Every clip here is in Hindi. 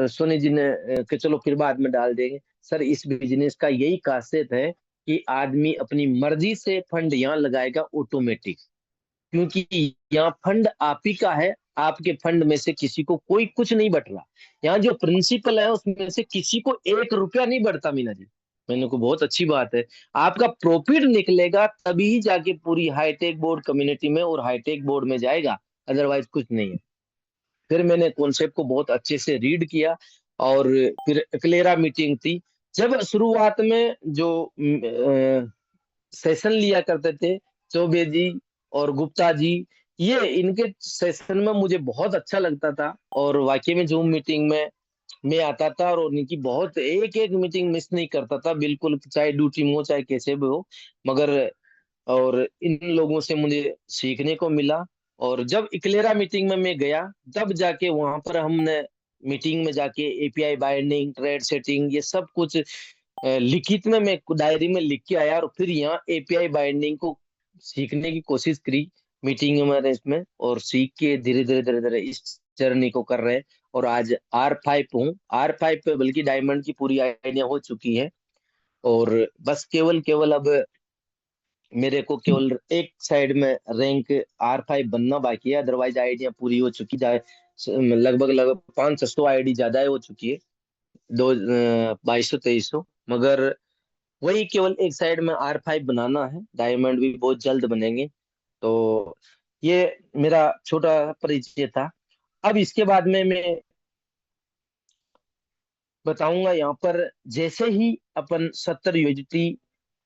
सोनी जी ने कि चलो फिर बाद में डाल देंगे। सर इस बिजनेस का यही खासियत है कि आदमी अपनी मर्जी से फंड यहाँ लगाएगा ऑटोमेटिक, क्योंकि यहाँ फंड आप ही का है। आपके फंड में से किसी को कोई कुछ नहीं बट रहा। यहाँ जो प्रिंसिपल है उसमें से किसी को 1 रुपया नहीं बढ़ता मीना जी। मैंने को बहुत अच्छी बात है। आपका प्रॉफिट निकलेगा तभी जाके पूरी हाईटेक बोर्ड कम्युनिटी में और हाईटेक बोर्ड में जाएगा, अदरवाइज कुछ नहीं है। फिर मैंने कॉन्सेप्ट को बहुत अच्छे से रीड किया और फिर क्लेरा मीटिंग थी। जब शुरुआत में जो सेशन लिया करते थे चौबे जी और गुप्ता जी, ये इनके सेशन में मुझे बहुत अच्छा लगता था। और वाकई में जूम मीटिंग में मैं आता था और उनकी बहुत एक एक मीटिंग मिस नहीं करता था बिल्कुल, चाहे ड्यूटी में हो चाहे कैसे भी हो। मगर और इन लोगों से मुझे सीखने को मिला। और जब इक्लेरा मीटिंग में मैं गया तब जाके वहां पर हमने मीटिंग में जाके एपीआई बाइंडिंग ट्रेड सेटिंग ये सब कुछ लिखित में मैं डायरी में लिख के आया और फिर यहाँ एपीआई बाइंडिंग को सीखने की कोशिश करी मीटिंग में इसमें, और सीख के धीरे धीरे धीरे धीरे इस जर्नी को कर रहे हैं। और आज R5 हूँ, R5 पे बल्कि डायमंड की पूरी आइडिया हो चुकी है। और बस केवल केवल अब मेरे को केवल एक साइड में रैंक R5 बनना बाकी है, अदरवाइज आइडिया पूरी हो चुकी जाए। लगभग लगभग 500-600 आईडी ज्यादा हो चुकी है, दो 2200-2300। मगर वही केवल एक साइड में R5 बनाना है, डायमंड भी बहुत जल्द बनेंगे। तो ये मेरा छोटा परिचय था। अब इसके बाद में मैं बताऊंगा यहाँ पर, जैसे ही अपन 70 USDT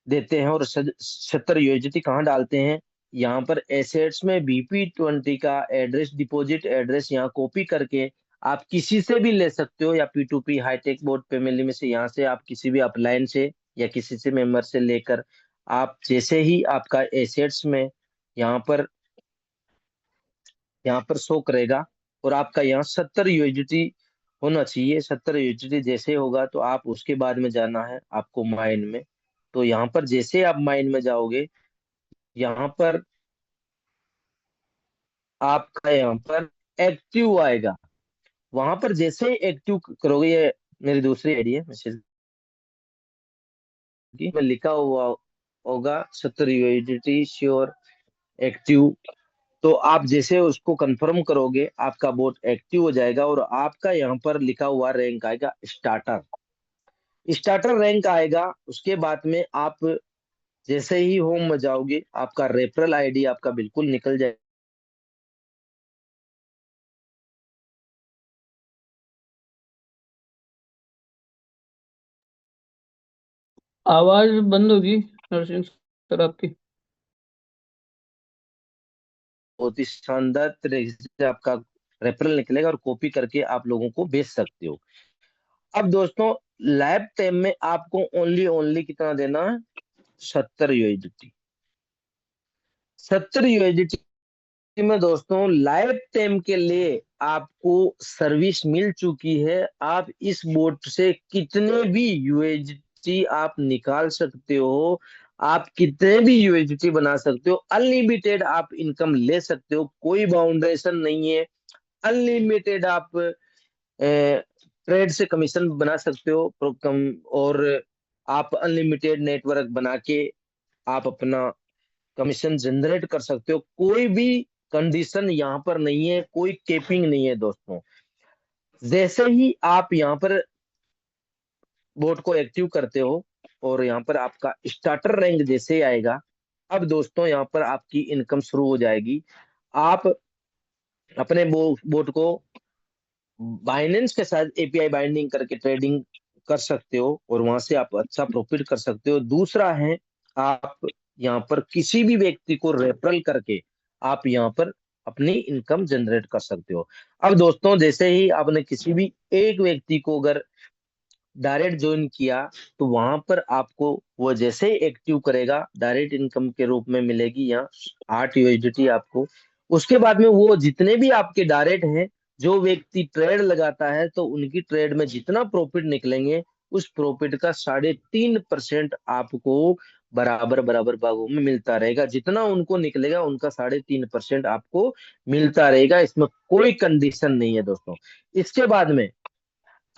देते हैं और 70 USDT कहाँ डालते हैं, यहाँ पर एसेट्स में BP20 का एड्रेस डिपॉजिट एड्रेस यहाँ कॉपी करके आप किसी से भी ले सकते हो, या P2P हाईटेक बोर्ड फैमिली में से यहाँ से आप किसी भी अपलाइन से या किसी से मेंबर से लेकर आप जैसे ही आपका एसेट्स में यहाँ पर शो करेगा और आपका यहाँ 70 USDT होना चाहिए। 70 USDT जैसे होगा तो आप उसके बाद में जाना है आपको माइन में। तो यहाँ पर जैसे आप माइन में जाओगे, यहाँ पर आपका यहाँ पर एक्टिव आएगा। वहां पर जैसे ही एक्टिव करोगे, ये मेरी दूसरी आईडी है मैसेज की, में लिखा हुआ होगा 70 USDT श्योर एक्टिव। तो आप जैसे उसको कंफर्म करोगे आपका बोट एक्टिव हो जाएगा और आपका यहाँ पर लिखा हुआ रैंक आएगा स्टार्टर। स्टार्टर रैंक आएगा। उसके बाद में आप जैसे ही होम में जाओगे आपका रेफरल आईडी आपका बिल्कुल निकल जाएगा। आवाज बंद होगी नरसिंह सर आपकी। बहुत ही शानदार तरीके से आपका रेफरल निकलेगा और कॉपी करके आप लोगों को बेच सकते हो। अब दोस्तों, लाइफ टाइम में आपको ओनली ओनली कितना देना है? 70 USDT। 70 USDT में दोस्तों लाइफ टाइम के लिए आपको सर्विस मिल चुकी है। आप इस बोट से कितने भी यूएसडी आप निकाल सकते हो, आप कितने भी यूएसडी बना सकते हो, अनलिमिटेड आप इनकम ले सकते हो, कोई बाउंडेशन नहीं है। अनलिमिटेड आप ट्रेड से कमीशन बना सकते हो कम, और आप अनलिमिटेड नेटवर्क बना के आप अपना कमीशन जनरेट कर सकते हो। कोई भी कंडीशन यहाँ पर नहीं है, कोई केपिंग नहीं है दोस्तों। जैसे ही आप यहाँ पर बोट को एक्टिव करते हो और यहाँ पर आपका स्टार्टर रैंक जैसे ही आएगा, अब दोस्तों यहाँ पर आपकी इनकम शुरू हो जाएगी। आप अपने बोट को बाइनेंस के साथ एपीआई बाइंडिंग करके ट्रेडिंग कर सकते हो और वहां से आप अच्छा प्रॉफिट कर सकते हो। दूसरा है, आप यहाँ पर किसी भी व्यक्ति को रेफरल करके आप यहाँ पर अपनी इनकम जनरेट कर सकते हो। अब दोस्तों, जैसे ही आपने किसी भी एक व्यक्ति को अगर डायरेक्ट ज्वाइन किया, तो वहां पर आपको वो जैसे ही एक्टिव करेगा डायरेक्ट इनकम के रूप में मिलेगी यहाँ 8 USDT आपको। उसके बाद में वो जितने भी आपके डायरेक्ट हैं, जो व्यक्ति ट्रेड लगाता है तो उनकी ट्रेड में जितना प्रॉफिट निकलेंगे उस प्रॉफिट का 3.5% आपको बराबर बराबर भागों में मिलता रहेगा। जितना उनको निकलेगा उनका 3.5% आपको मिलता रहेगा। इसमें कोई कंडीशन नहीं है दोस्तों। इसके बाद में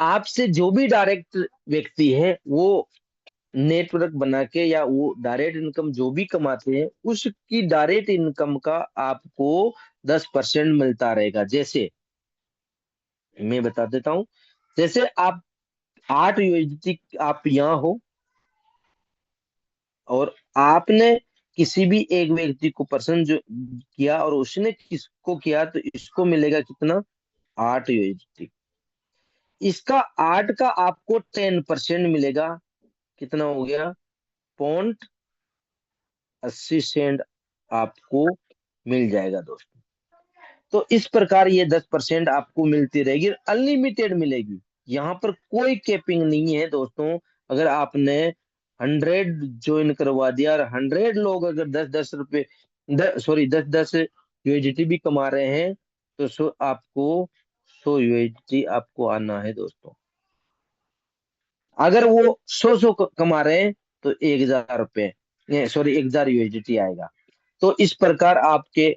आपसे जो भी डायरेक्ट व्यक्ति है वो नेटवर्क बना के या वो डायरेक्ट इनकम जो भी कमाते हैं उसकी डायरेक्ट इनकम का आपको 10% मिलता रहेगा। जैसे मैं बता देता हूँ, जैसे आप 8 USDT आप यहाँ हो और आपने किसी भी एक व्यक्ति को पसंद जो किया और उसने किसको किया तो इसको मिलेगा कितना, 8 USDT। इसका 8 का आपको 10% मिलेगा, कितना हो गया, 0.80 सेंट आपको मिल जाएगा दोस्तों। तो इस प्रकार ये 10% आपको मिलती रहेगी, अनलिमिटेड मिलेगी। यहाँ पर कोई कैपिंग नहीं है दोस्तों। अगर आपने 100 ज्वाइन करवा दिया और 100 लोग अगर 10-10 रुपए, सॉरी 10-10 USDT भी कमा रहे हैं तो आपको 100 USDT आपको आना है दोस्तों। अगर वो 100 कमा रहे हैं तो 1,000 रुपये, सॉरी 1,000 USDT आएगा। तो इस प्रकार आपके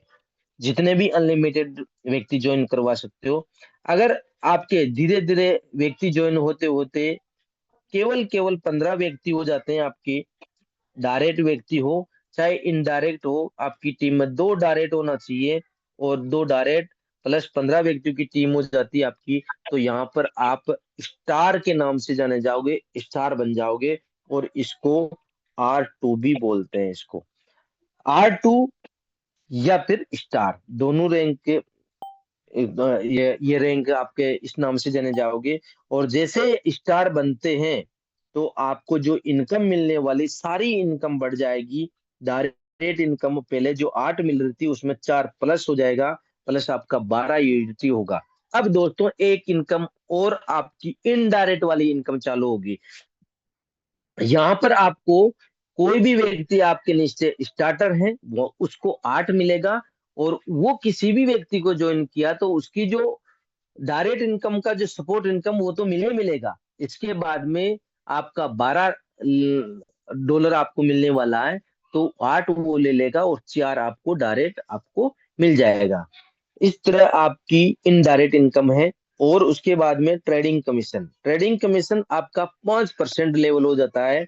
जितने भी अनलिमिटेड व्यक्ति ज्वाइन करवा सकते हो। अगर आपके धीरे धीरे व्यक्ति ज्वाइन होते होते केवल केवल 15 व्यक्ति हो जाते हैं, आपके डायरेक्ट व्यक्ति हो चाहे इनडायरेक्ट हो, आपकी टीम में 2 डायरेक्ट होना चाहिए और 2 डायरेक्ट प्लस 15 व्यक्तियों की टीम हो जाती है आपकी, तो यहाँ पर आप स्टार के नाम से जाने जाओगे, स्टार बन जाओगे। और इसको R2 भी बोलते हैं, इसको R2 या फिर स्टार, दोनों रैंक के ये रैंक आपके इस नाम से जाने जाओगे। और जैसे स्टार बनते हैं तो आपको जो इनकम मिलने वाली सारी इनकम बढ़ जाएगी। डायरेक्ट इनकम पहले जो 8 मिल रही थी उसमें 4 प्लस हो जाएगा, प्लस आपका 12 USDT होगा। अब दोस्तों एक इनकम और आपकी इनडायरेक्ट वाली इनकम चालू होगी। यहाँ पर आपको कोई भी व्यक्ति आपके नीचे स्टार्टर है वो उसको 8 मिलेगा, और वो किसी भी व्यक्ति को ज्वाइन किया तो उसकी जो डायरेक्ट इनकम का जो सपोर्ट इनकम वो तो मिलेगा। इसके बाद में आपका 12 डॉलर आपको मिलने वाला है, तो 8 वो ले लेगा और 4 आपको डायरेक्ट आपको मिल जाएगा। इस तरह आपकी इनडायरेक्ट इनकम है। और उसके बाद में ट्रेडिंग कमीशन आपका 5% लेवल हो जाता है।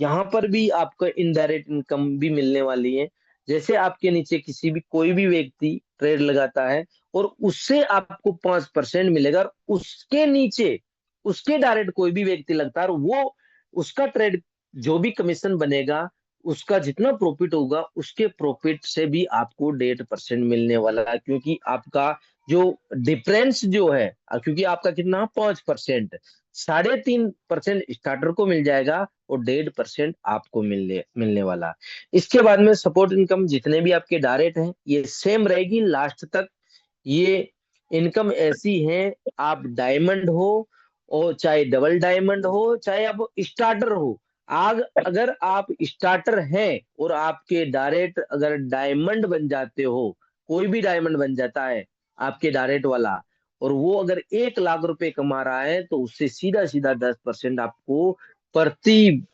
यहाँ पर भी आपको इनडायरेक्ट इनकम भी मिलने वाली है। जैसे आपके नीचे किसी भी कोई भी व्यक्ति ट्रेड लगाता है और उससे आपको 5% मिलेगा, और उसके नीचे उसके डायरेक्ट कोई भी व्यक्ति लगता है और वो उसका ट्रेड जो भी कमीशन बनेगा उसका जितना प्रॉफिट होगा उसके प्रॉफिट से भी आपको 1.5% मिलने वाला है, क्योंकि आपका जो डिफरेंस जो है, क्योंकि आपका कितना 5%, 3.5% स्टार्टर को मिल जाएगा और 1.5% आपको मिलने मिलने वाला। इसके बाद में सपोर्ट इनकम जितने भी आपके डायरेक्ट हैं ये सेम रहेगी लास्ट तक। ये इनकम ऐसी है, आप डायमंड हो और चाहे डबल डायमंड हो चाहे आप स्टार्टर हो, आग अगर आप स्टार्टर हैं और आपके डायरेक्ट अगर डायमंड बन जाते हो, कोई भी डायमंड बन जाता है आपके डायरेक्ट वाला, और वो अगर 1 लाख रुपए कमा रहा है तो उससे सीधा सीधा 10% आपको प्रति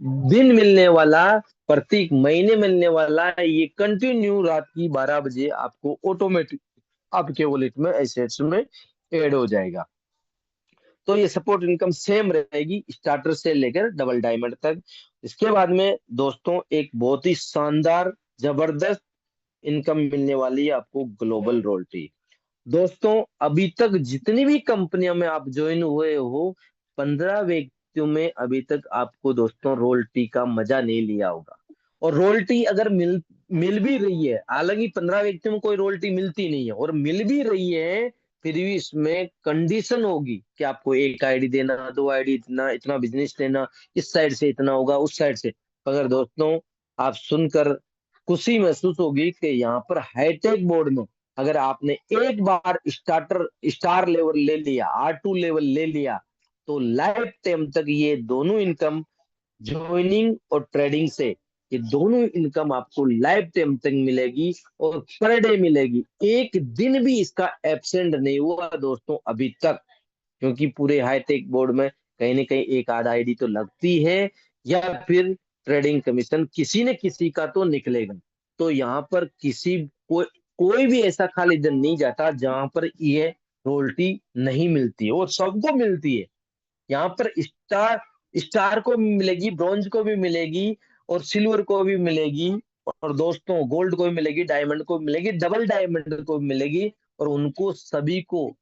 दिन मिलने वाला, प्रत्येक महीने मिलने वाला है। ये कंटिन्यू रात की 12 बजे आपको ऑटोमेटिक आपके वॉलेट में एसेट्स में ऐड हो जाएगा। तो ये सपोर्ट इनकम सेम रहेगी स्टार्टर से लेकर डबल डायमंड तक। इसके बाद में दोस्तों एक बहुत ही शानदार जबरदस्त इनकम मिलने वाली है आपको, ग्लोबल रॉयल्टी। दोस्तों अभी तक जितनी भी कंपनियों में आप ज्वाइन हुए हो, 15 व्यक्तियों में अभी तक आपको दोस्तों रॉयल्टी का मजा नहीं लिया होगा। और रॉयल्टी अगर मिल मिल भी रही है, हालांकि 15 व्यक्तियों में कोई रॉयल्टी मिलती नहीं है, और मिल भी रही है फिर भी इसमें कंडीशन होगी कि आपको एक आईडी देना, 2 आईडी, इतना इतना बिजनेस लेना, इस साइड से इतना होगा, उस साइड से। मगर दोस्तों आप सुनकर खुशी महसूस होगी कि यहाँ पर हाईटेक बोर्ड में अगर आपने एक बार स्टार लेवल ले लिया, R2 लेवल ले लिया, तो लाइफ टाइम तक ये दोनों इनकम, ज्वाइनिंग और ट्रेडिंग से, ये दोनों इनकम आपको लाइफ टाइम तक मिलेगी और पर डे मिलेगी। एक दिन भी इसका एब्सेंट नहीं हुआ दोस्तों अभी तक, क्योंकि पूरे हाईटेक बोर्ड में कहीं ना कहीं एक आध आईडी तो लगती है, या फिर ट्रेडिंग कमीशन किसी न किसी का तो निकलेगा। तो यहाँ पर कोई भी ऐसा खाली दिन नहीं जाता जहां पर ये रॉयल्टी नहीं मिलती है, और सबको मिलती है। यहाँ पर स्टार स्टार को भी मिलेगी, ब्रॉन्ज को भी मिलेगी, और सिल्वर को भी मिलेगी, और दोस्तों गोल्ड को भी मिलेगी, डायमंड को भी मिलेगी, डबल डायमंड को भी मिलेगी। और उनको सभी को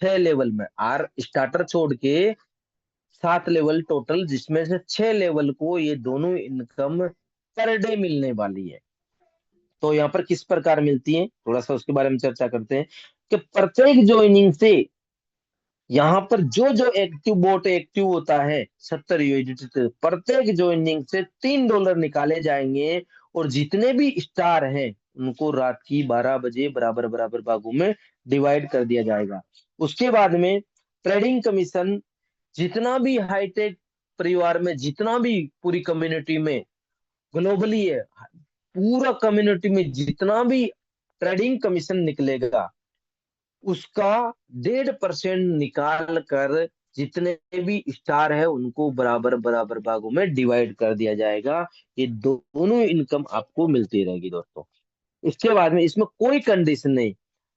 6 लेवल में, आर स्टार्टर छोड़ के 7 लेवल टोटल, जिसमें से 6 लेवल को ये दोनों इनकम पर डे मिलने वाली है। तो यहाँ पर किस प्रकार मिलती है, थोड़ा सा उसके बारे में चर्चा करते हैं कि प्रत्येक ज्वाइनिंग से यहाँ पर जो जो एक्टिव बोट एक्टिव होता है 70 यूएसडी से, प्रत्येक ज्वाइनिंग से $3 निकाले जाएंगे, और जितने भी स्टार हैं उनको रात की 12 बजे बराबर बराबर भागों में डिवाइड कर दिया जाएगा। उसके बाद में ट्रेडिंग कमीशन, जितना भी हाईटेक परिवार में, जितना भी पूरी कम्युनिटी में ग्लोबली है, पूरा कम्युनिटी में जितना भी ट्रेडिंग कमीशन निकलेगा, उसका 1.5% निकाल कर जितने भी स्टार है उनको बराबर बराबर भागों में डिवाइड कर दिया जाएगा। ये दोनों इनकम आपको मिलती रहेगी दोस्तों। इसके बाद में इसमें कोई कंडीशन नहीं,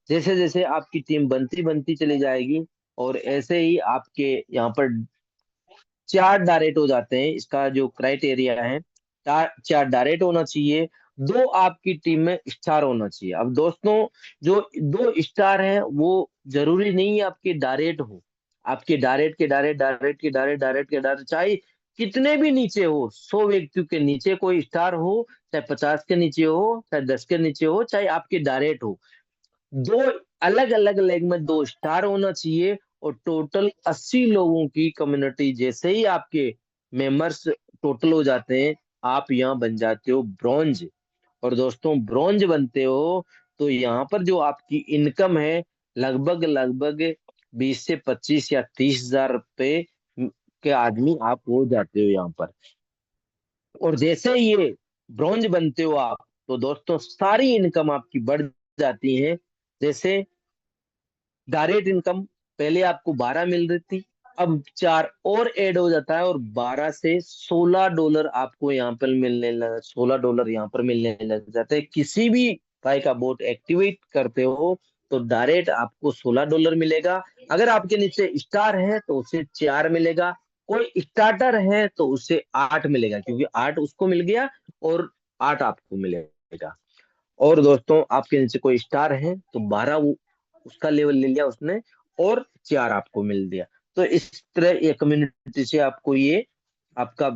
जैसे जैसे आपकी टीम बनती बनती चली जाएगी, और ऐसे ही आपके यहाँ पर 4 डायरेक्ट हो जाते हैं। इसका जो क्राइटेरिया है, 4 डायरेक्ट होना चाहिए, 2 आपकी टीम में स्टार होना चाहिए। अब दोस्तों, जो 2 स्टार हैं वो जरूरी नहीं है आपके डायरेक्ट हो, आपके डायरेक्ट के डायरेक्ट, डायरेक्ट के डायरेक्ट, डायरेक्ट के डायरेक्ट, चाहे कितने भी नीचे हो, 100 व्यक्ति के नीचे कोई स्टार हो, चाहे 50 के नीचे हो, चाहे 10 के नीचे हो, चाहे आपके डायरेक्ट हो, दो अलग अलग लेग में 2 स्टार होना चाहिए। और टोटल 80 लोगों की कम्युनिटी, जैसे ही आपके मेंबर्स टोटल हो जाते हैं, आप यहाँ बन जाते हो ब्रॉन्ज। और दोस्तों ब्रॉन्ज बनते हो तो यहाँ पर जो आपकी इनकम है, लगभग लगभग 20 से 25 या 30 हजार रुपए के आदमी आप हो जाते हो यहाँ पर। और जैसे ही ये ब्रॉन्ज बनते हो आप, तो दोस्तों सारी इनकम आपकी बढ़ जाती है। जैसे डायरेक्ट इनकम पहले आपको 12 मिल रही थी, अब 4 और ऐड हो जाता है, और 12 से $16 आपको यहाँ पर मिलने लगा, $16 यहाँ पर मिलने लग जाते हैं। किसी भी भाई का बोट एक्टिवेट करते हो तो डायरेक्ट आपको $16 मिलेगा। अगर आपके नीचे स्टार है तो उसे 4 मिलेगा, कोई स्टार्टर है तो उसे 8 मिलेगा, क्योंकि 8 उसको मिल गया और 8 आपको मिलेगा। और दोस्तों आपके नीचे कोई स्टार है तो 12 वो उसका लेवल ले लिया उसने, और 4 आपको मिल दिया। तो इस तरह ये कम्युनिटी से आपको ये आपका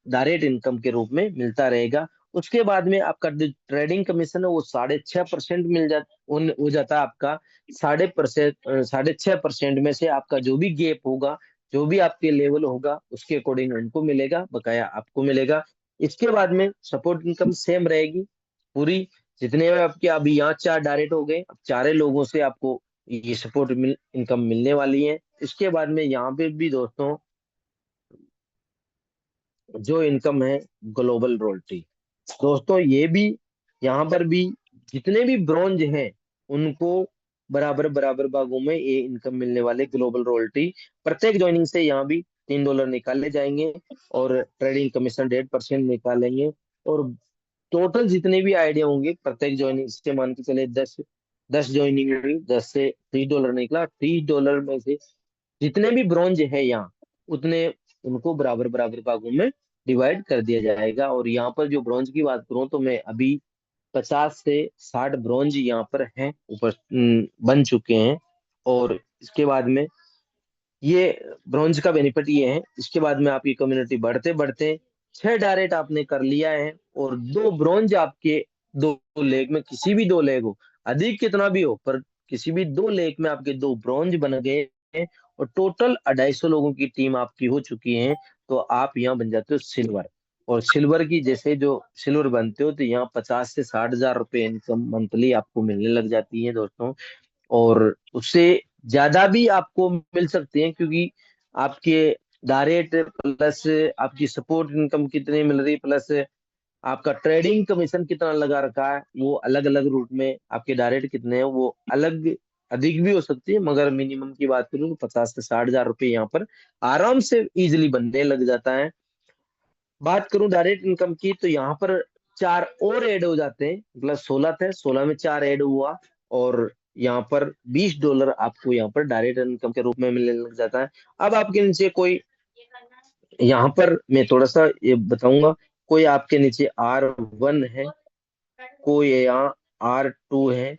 डायरेक्ट इनकम के रूप में मिलता रहेगा। उसके बाद में आपका जो ट्रेडिंग कमीशन है वो 6.5% मिल जाता, हो जाता है आपका। 6.5% में से आपका जो भी गैप होगा, जो भी आपके लेवल होगा, उसके अकॉर्डिंग उनको मिलेगा, बकाया आपको मिलेगा। इसके बाद में सपोर्ट इनकम सेम रहेगी पूरी। जितने में आपके अभी यहाँ 4 डायरेक्ट हो गए, अब 4 लोगों से आपको ये सपोर्ट इनकम मिलने वाली है। इसके बाद में यहाँ पे भी दोस्तों जो इनकम है, ग्लोबल रॉयल्टी, दोस्तों ये भी यहाँ पर भी जितने भी ब्रॉन्ज हैं उनको बराबर बराबर भागों में ये इनकम मिलने वाले ग्लोबल रॉयल्टी। प्रत्येक ज्वाइनिंग से यहाँ भी $3 निकाले जाएंगे, और ट्रेडिंग कमीशन 1.5% निकालेंगे। और टोटल जितने भी आइडिया होंगे प्रत्येक ज्वाइनिंग से, मान के चले 10 ज्वाइनिंग हुई, 10 से $30 निकला, $30 में से जितने भी ब्रॉन्ज है यहाँ, उतने उनको बराबर बराबर भागों में डिवाइड कर दिया जाएगा। और यहाँ पर जो ब्रॉन्ज की बात करूँ तो मैं अभी 50 से 60 ब्रॉन्ज यहाँ पर हैं ऊपर, बन चुके हैं। और इसके बाद में ये ब्रॉन्ज का बेनिफिट ये है, इसके बाद में आपकी कम्युनिटी बढ़ते बढ़ते 6 डायरेक्ट आपने कर लिया है, और 2 ब्रॉन्ज आपके, 2 लेग में किसी भी 2 लेग हो, अधिक कितना भी हो, पर किसी भी 2 लेग में आपके 2 ब्रॉन्ज बन गए हैं, और टोटल 250 लोगों की टीम आपकी हो चुकी है, तो आप यहाँ बन जाते हो सिल्वर। और सिल्वर की जैसे जो सिल्वर बनते हो तो यहाँ 50 से 60 हजार रुपए इनकम मंथली आपको मिलने लग जाती है दोस्तों। और उससे ज्यादा भी आपको मिल सकते हैं, क्योंकि आपके डायरेक्ट प्लस आपकी सपोर्ट इनकम कितनी मिल रही, प्लस आपका ट्रेडिंग कमीशन कितना लगा रखा है, वो अलग अलग रूट में आपके डायरेक्ट कितने हैं वो अलग, अधिक भी हो सकती है। मगर मिनिमम की बात करूँ तो 50 से 60 हजार रुपए यहाँ पर आराम से इजिली बनने लग जाता है। बात करूं डायरेक्ट इनकम की तो यहाँ पर 4 और ऐड हो जाते हैं, प्लस 16 थे, 16 में 4 ऐड हुआ, और यहाँ पर $20 आपको यहाँ पर डायरेक्ट इनकम के रूप में मिलने लग जाता है। अब आपके नीचे कोई, यहाँ पर मैं थोड़ा सा ये बताऊंगा, कोई आपके नीचे R1 है, कोई यहाँ R2 है,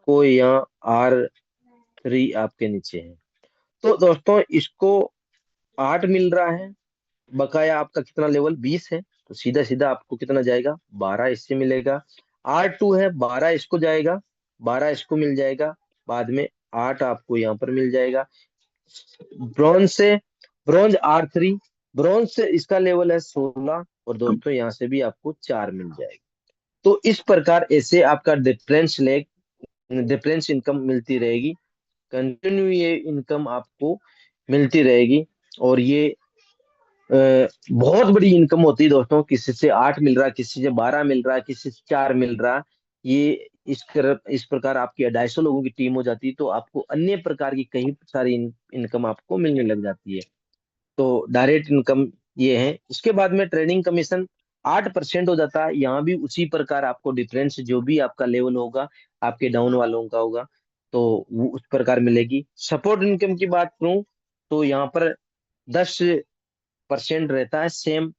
कोई यहाँ R3 आपके नीचे है। तो दोस्तों इसको 8 मिल रहा है, बकाया आपका कितना लेवल 20 है, तो सीधा सीधा आपको कितना जाएगा 12 इससे मिलेगा। R2 है 12 इसको जाएगा, 12 इसको मिल जाएगा, बाद में 8 आपको यहाँ पर मिल जाएगा। ब्रॉन्ज से, ब्रॉन्ज R3, ब्रॉन्ज से इसका लेवल है 16, और दोस्तों यहाँ से भी आपको 4 मिल जाएगा। तो इस प्रकार ऐसे आपका डिफरेंस इनकम मिलती रहेगी, कंटिन्यू ये इनकम आपको मिलती रहेगी। और ये बहुत बड़ी इनकम होती है दोस्तों, किसी से 8 मिल रहा है, किसी से 12 मिल रहा है, किसी से 4 मिल रहा है। ये इस प्रकार आपकी 250 लोगों की टीम हो जाती है, तो आपको अन्य प्रकार की कई सारी इनकम आपको मिलने लग जाती है। तो डायरेक्ट इनकम ये है। इसके बाद में ट्रेडिंग कमीशन 8% हो जाता है। यहाँ भी उसी प्रकार आपको डिफरेंस जो भी आपका लेवल होगा आपके डाउन वालों का होगा, तो वो उस प्रकार मिलेगी। सपोर्ट इनकम की बात करूं तो यहाँ पर 10% रहता है, सेम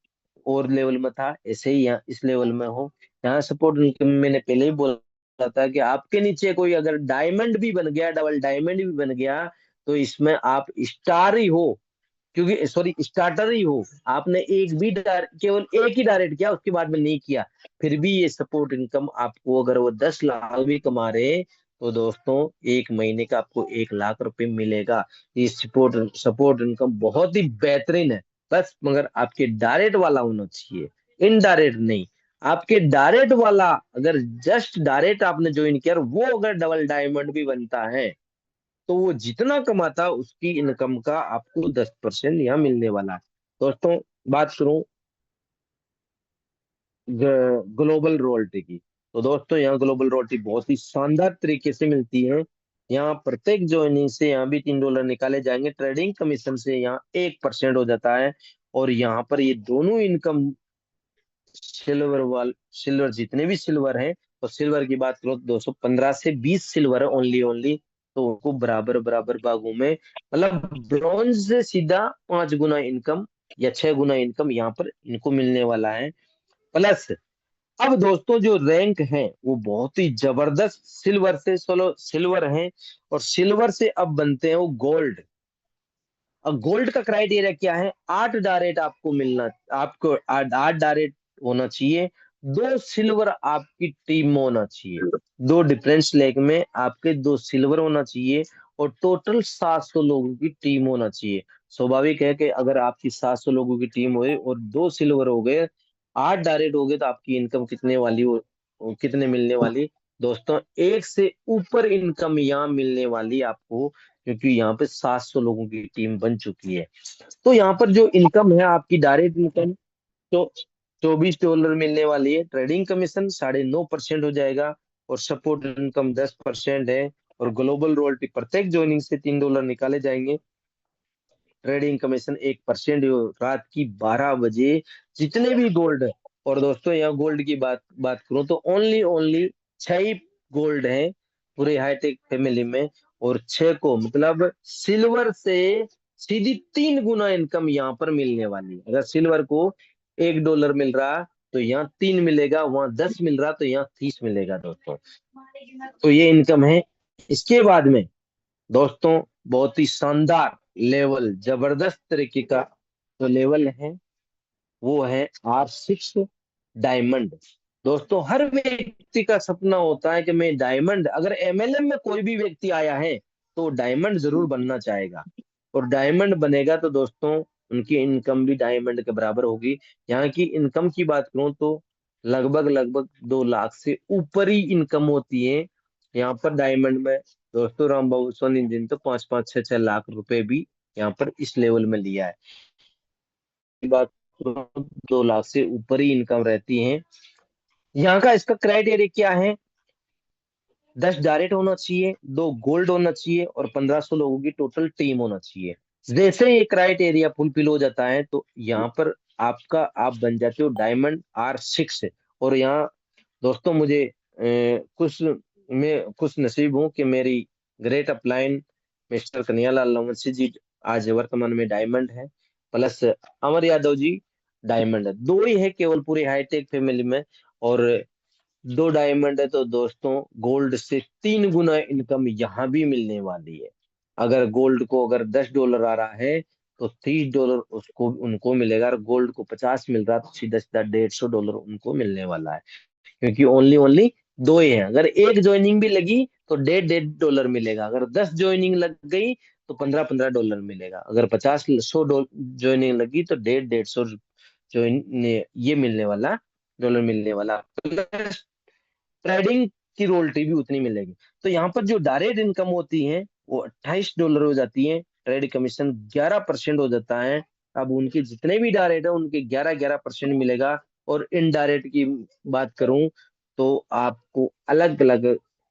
और लेवल में था ऐसे ही यहाँ इस लेवल में हो। यहाँ सपोर्ट इनकम मैंने पहले ही बोला था कि आपके नीचे कोई अगर डायमंड भी बन गया, डबल डायमंड भी बन गया, तो इसमें आप स्टार ही हो, क्योंकि सॉरी स्टार्टर ही हो, आपने एक भी केवल एक ही डायरेक्ट किया, उसके बाद में नहीं किया, फिर भी ये सपोर्ट इनकम आपको, अगर वो 10 लाख भी कमा रहे, तो दोस्तों एक महीने का आपको 1 लाख रुपए मिलेगा। ये सपोर्ट सपोर्ट इनकम बहुत ही बेहतरीन है। बस मगर आपके डायरेक्ट वाला होना चाहिए, इनडायरेक्ट नहीं। आपके डायरेक्ट वाला अगर जस्ट डायरेक्ट आपने ज्वाइन किया, और वो अगर डबल डायमंड भी बनता है, तो वो जितना कमाता उसकी इनकम का आपको 10% यहाँ मिलने वाला है। दोस्तों बात करूं ग्लोबल रॉयल्टी की, तो दोस्तों यहाँ ग्लोबल रॉयल्टी बहुत ही शानदार तरीके से मिलती है। यहाँ प्रत्येक ज्वाइनिंग से यहाँ भी $3 निकाले जाएंगे, ट्रेडिंग कमीशन से यहाँ 1% हो जाता है। और यहाँ पर ये दोनों इनकम सिल्वर जितने भी सिल्वर हैं, तो सिल्वर की बात करो तो 215 से 20 सिल्वर है ओनली ओनली, तो उनको बराबर बराबर भागों में, मतलब ब्रॉन्ज से सीधा 5 गुना इनकम या 6 गुना इनकम यहाँ पर इनको मिलने वाला है। प्लस अब दोस्तों जो रैंक है वो बहुत ही जबरदस्त, सिल्वर से चलो सिल्वर है, और सिल्वर से अब बनते हैं वो गोल्ड। और गोल्ड का क्राइटेरिया क्या है, 8 डायरेक्ट आपको मिलना, आपको 8 डायरेक्ट होना चाहिए, 2 सिल्वर आपकी टीम में होना चाहिए, 2 डिफरेंस लेग में आपके 2 सिल्वर होना चाहिए, और टोटल 700 लोगों की टीम होना चाहिए। स्वाभाविक है कि अगर आपकी 700 लोगों की टीम हुई और 2 सिल्वर हो गए, 8 डायरेक्ट हो गए, तो आपकी इनकम कितने वाली हो, कितने मिलने वाली दोस्तों, एक से ऊपर इनकम यहाँ मिलने वाली आपको, क्योंकि यहाँ पे 700 लोगों की टीम बन चुकी है। तो यहाँ पर जो इनकम है आपकी डायरेक्ट इनकम, तो $24 मिलने वाली है, ट्रेडिंग कमीशन 9.5% हो जाएगा, और सपोर्ट इनकम 10% है, और ग्लोबल रॉयल्टी प्रत्येक ज्वाइनिंग से $3 निकाले जाएंगे, ट्रेडिंग कमीशन 1%, रात की 12 बजे जितने भी गोल्ड। और दोस्तों यहाँ गोल्ड की बात करूं तो ओनली ओनली 6 ही गोल्ड है पूरे हाईटेक फैमिली में, और 6 को मतलब सिल्वर से सीधी 3 गुना इनकम यहाँ पर मिलने वाली है। अगर सिल्वर को $1 मिल रहा, तो यहाँ 3 मिलेगा, वहां 10 मिल रहा, तो यहाँ 30 मिलेगा दोस्तों। तो ये इनकम है। इसके बाद में दोस्तों बहुत ही शानदार लेवल, जबरदस्त तरीके का जो लेवल है वो है R6 डायमंड। दोस्तों हर व्यक्ति का सपना होता है कि मैं डायमंड, अगर MLM में कोई भी व्यक्ति आया है तो डायमंड जरूर बनना चाहेगा, और डायमंड बनेगा तो दोस्तों उनकी इनकम भी डायमंड के बराबर होगी। यहाँ की इनकम की बात करूं तो लगभग लगभग 2 लाख से ऊपर ही इनकम होती है यहाँ पर डायमंड में। दोस्तों राम बाबू सोनी दिन तो 5-5 6-6 लाख रुपए भी यहाँ पर इस लेवल में लिया है। बात करूं 2 लाख से ऊपर ही इनकम रहती है। यहाँ का इसका क्राइटेरिया क्या है, 10 डायरेक्ट होना चाहिए, 2 गोल्ड होना चाहिए, और 1500 लोगों की टोटल टीम होना चाहिए। जैसे ही ये क्राइटेरिया फुलफिल हो जाता है, तो यहाँ पर आपका आप बन जाते हो डायमंड R6। और यहाँ दोस्तों मुझे कुछ मैं खुश नसीब हूँ कि मेरी great upline mister Kanhaiyalal Lavanshi जी आज वर्तमान में डायमंड है, प्लस अमर यादव जी डायमंड है। दो ही है केवल पूरी हाईटेक फैमिली में। और दो डायमंड है तो दोस्तों गोल्ड से 3 गुना इनकम यहाँ भी मिलने वाली है। अगर गोल्ड को अगर $10 आ रहा है तो $30 उसको उनको मिलेगा, और गोल्ड को 50 मिल रहा है तो सीधा सीधा $150 उनको मिलने वाला है। क्योंकि ओनली ओनली दो ही हैं। अगर एक ज्वाइनिंग भी लगी तो डेढ़ डेढ़ डॉलर मिलेगा, अगर 10 ज्वाइनिंग लग गई तो 15-15 डॉलर मिलेगा, अगर 50-100 ज्वाइनिंग लगी तो डेढ़ डेढ़ सौ ज्वाइन ये मिलने वाला, डॉलर मिलने वाला। प्लस ट्रेडिंग की रोयल्टी भी उतनी मिलेगी। तो यहाँ पर जो डायरेक्ट इनकम होती है वो $28 हो जाती है, ट्रेड कमीशन 11% हो जाता है। अब उनके जितने भी डायरेक्ट है उनके 11-11% मिलेगा। और इनडायरेक्ट की बात करूं तो आपको अलग अलग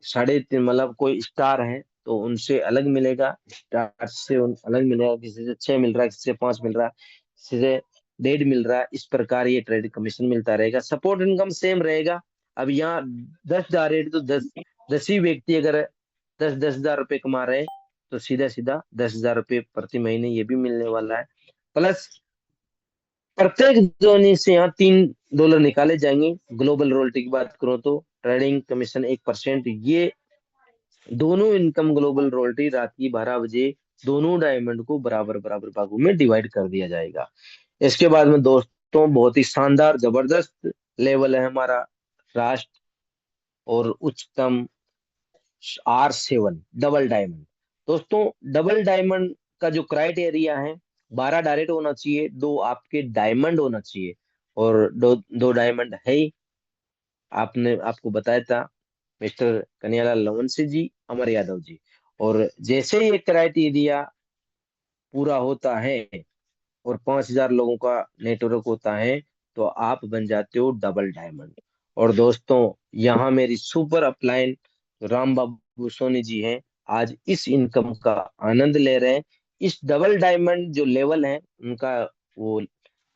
3.5, मतलब कोई स्टार है तो उनसे अलग मिलेगा, स्टार से अलग मिलेगा, किसी से 6 मिल रहा है, किसी से 5 मिल रहा है, किसी से डेढ़ मिल रहा है। इस प्रकार ये ट्रेड कमीशन मिलता रहेगा। सपोर्ट इनकम सेम रहेगा। अब यहाँ 10 डायरेक्ट तो 10 ही व्यक्ति अगर 10-10 हजार रुपये कमा रहे हैं तो सीधा सीधा $10,000 प्रति महीने ये भी मिलने वाला है। प्लस प्रत्येक जोनी से यहाँ $3 निकाले जाएंगे। ग्लोबल रॉयल्टी की बात करूं तो ट्रेडिंग कमीशन 1%, ये दोनों इनकम ग्लोबल रॉयल्टी रात की 12 बजे दोनों डायमंड को बराबर बराबर भागों में डिवाइड कर दिया जाएगा। इसके बाद में दोस्तों बहुत ही शानदार जबरदस्त लेवल है हमारा राष्ट्र और उच्चतम R7 डबल डायमंड। दोस्तों डबल डायमंड का जो क्राइटेरिया है, 12 डायरेक्ट होना चाहिए, दो आपके डायमंड होना चाहिए, और दो दो डायमंड है ही। आपने आपको बताया था मिस्टर कन्हैयालाल लवंशी जी, अमर यादव जी। और जैसे ही ये क्राइटेरिया पूरा होता है और 5,000 लोगों का नेटवर्क होता है तो आप बन जाते हो डबल डायमंड। और दोस्तों यहाँ मेरी सुपर अपलाइन राम बाबू सोनी जी हैं, आज इस इनकम का आनंद ले रहे हैं। इस डबल डायमंड जो लेवल है उनका वो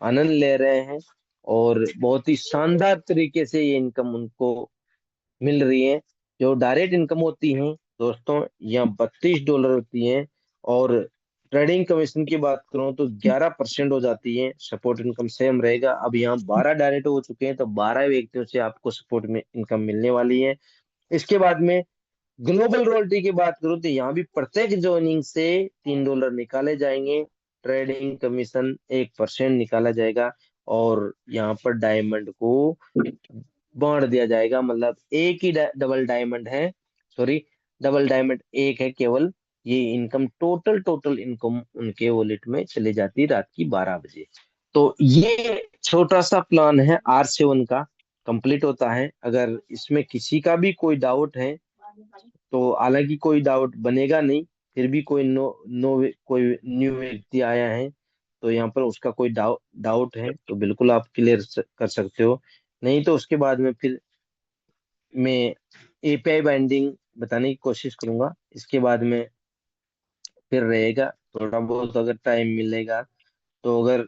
आनंद ले रहे हैं, और बहुत ही शानदार तरीके से ये इनकम उनको मिल रही है। जो डायरेक्ट इनकम होती है दोस्तों यहाँ $32 होती है, और ट्रेडिंग कमीशन की बात करूं तो 11% हो जाती है। सपोर्ट इनकम सेम रहेगा। अब यहाँ 12 डायरेक्ट हो चुके हैं तो 12 व्यक्तियों से आपको सपोर्ट में इनकम मिलने वाली है। इसके बाद में ग्लोबल रॉयल्टी की बात करूं तो यहाँ भी प्रत्येक ज्वाइनिंग से $3 निकाले जाएंगे, ट्रेडिंग कमीशन 1% निकाला जाएगा, और यहाँ पर डायमंड को बांट दिया जाएगा। मतलब एक ही डबल डायमंड है, सॉरी, डबल डायमंड एक है केवल। ये इनकम टोटल टोटल इनकम उनके वॉलेट में चले जाती है रात की 12 बजे। तो ये छोटा सा प्लान है R7 का, कंप्लीट होता है। अगर इसमें किसी का भी कोई डाउट है तो हालांकि कोई डाउट बनेगा नहीं, फिर भी कोई नो नो कोई न्यू व्यक्ति आया है तो यहाँ पर उसका कोई डाउट है तो बिल्कुल आप क्लियर कर सकते हो। नहीं तो उसके बाद में फिर मैं एपीआई बाइंडिंग बताने की कोशिश करूंगा। इसके बाद में फिर रहेगा थोड़ा बहुत अगर टाइम मिलेगा तो, अगर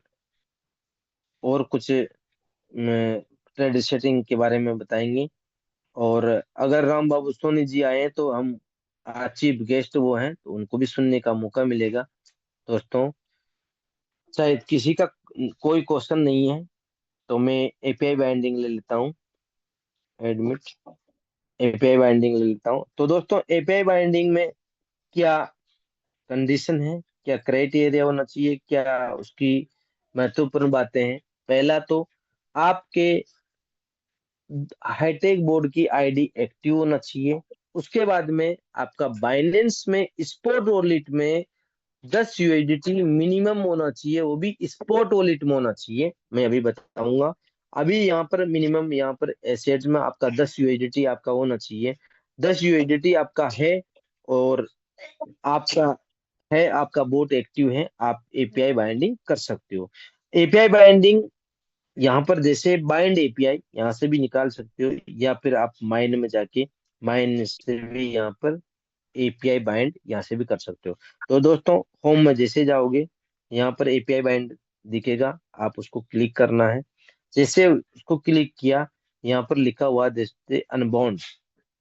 और कुछ ट्रेड सेटिंग के बारे में बताएंगे। और अगर राम बाबू सोनी जी आए तो हम चीफ गेस्ट वो हैं तो उनको भी सुनने का मौका मिलेगा। दोस्तों शायद किसी का कोई क्वेश्चन नहीं है तो मैं एपीआई बाइंडिंग ले लेता हूँ, एडमिट एपीआई बाइंडिंग ले लेता हूँ। तो दोस्तों एपीआई बाइंडिंग में क्या कंडीशन है, क्या क्राइटेरिया होना चाहिए, क्या उसकी महत्वपूर्ण बातें हैं। पहला तो आपके हाईटेक बोर्ड की आईडी एक्टिव होना चाहिए। उसके बाद में आपका बाइनेंस में स्पॉट वॉलेट में 10 USDT मिनिमम होना चाहिए, वो भी स्पॉट वॉलेट में होना चाहिए। मैं अभी बताऊंगा। अभी यहाँ पर मिनिमम यहाँ पर एसेट में आपका 10 USDT आपका होना चाहिए। 10 USDT आपका है और आपका आपका बोट एक्टिव है, आप एपीआई बाइंडिंग कर सकते हो। एपीआई बाइंडिंग यहाँ पर जैसे बाइंड एपीआई यहाँ से भी निकाल सकते हो, या फिर आप माइन में जाके माइन से भी यहाँ पर एपीआई बाइंड यहाँ से भी कर सकते हो। तो दोस्तों होम में जैसे जाओगे यहाँ पर एपीआई बाइंड दिखेगा, आप उसको क्लिक करना है। जैसे उसको क्लिक किया यहाँ पर लिखा हुआ जैसे अनबाउंड,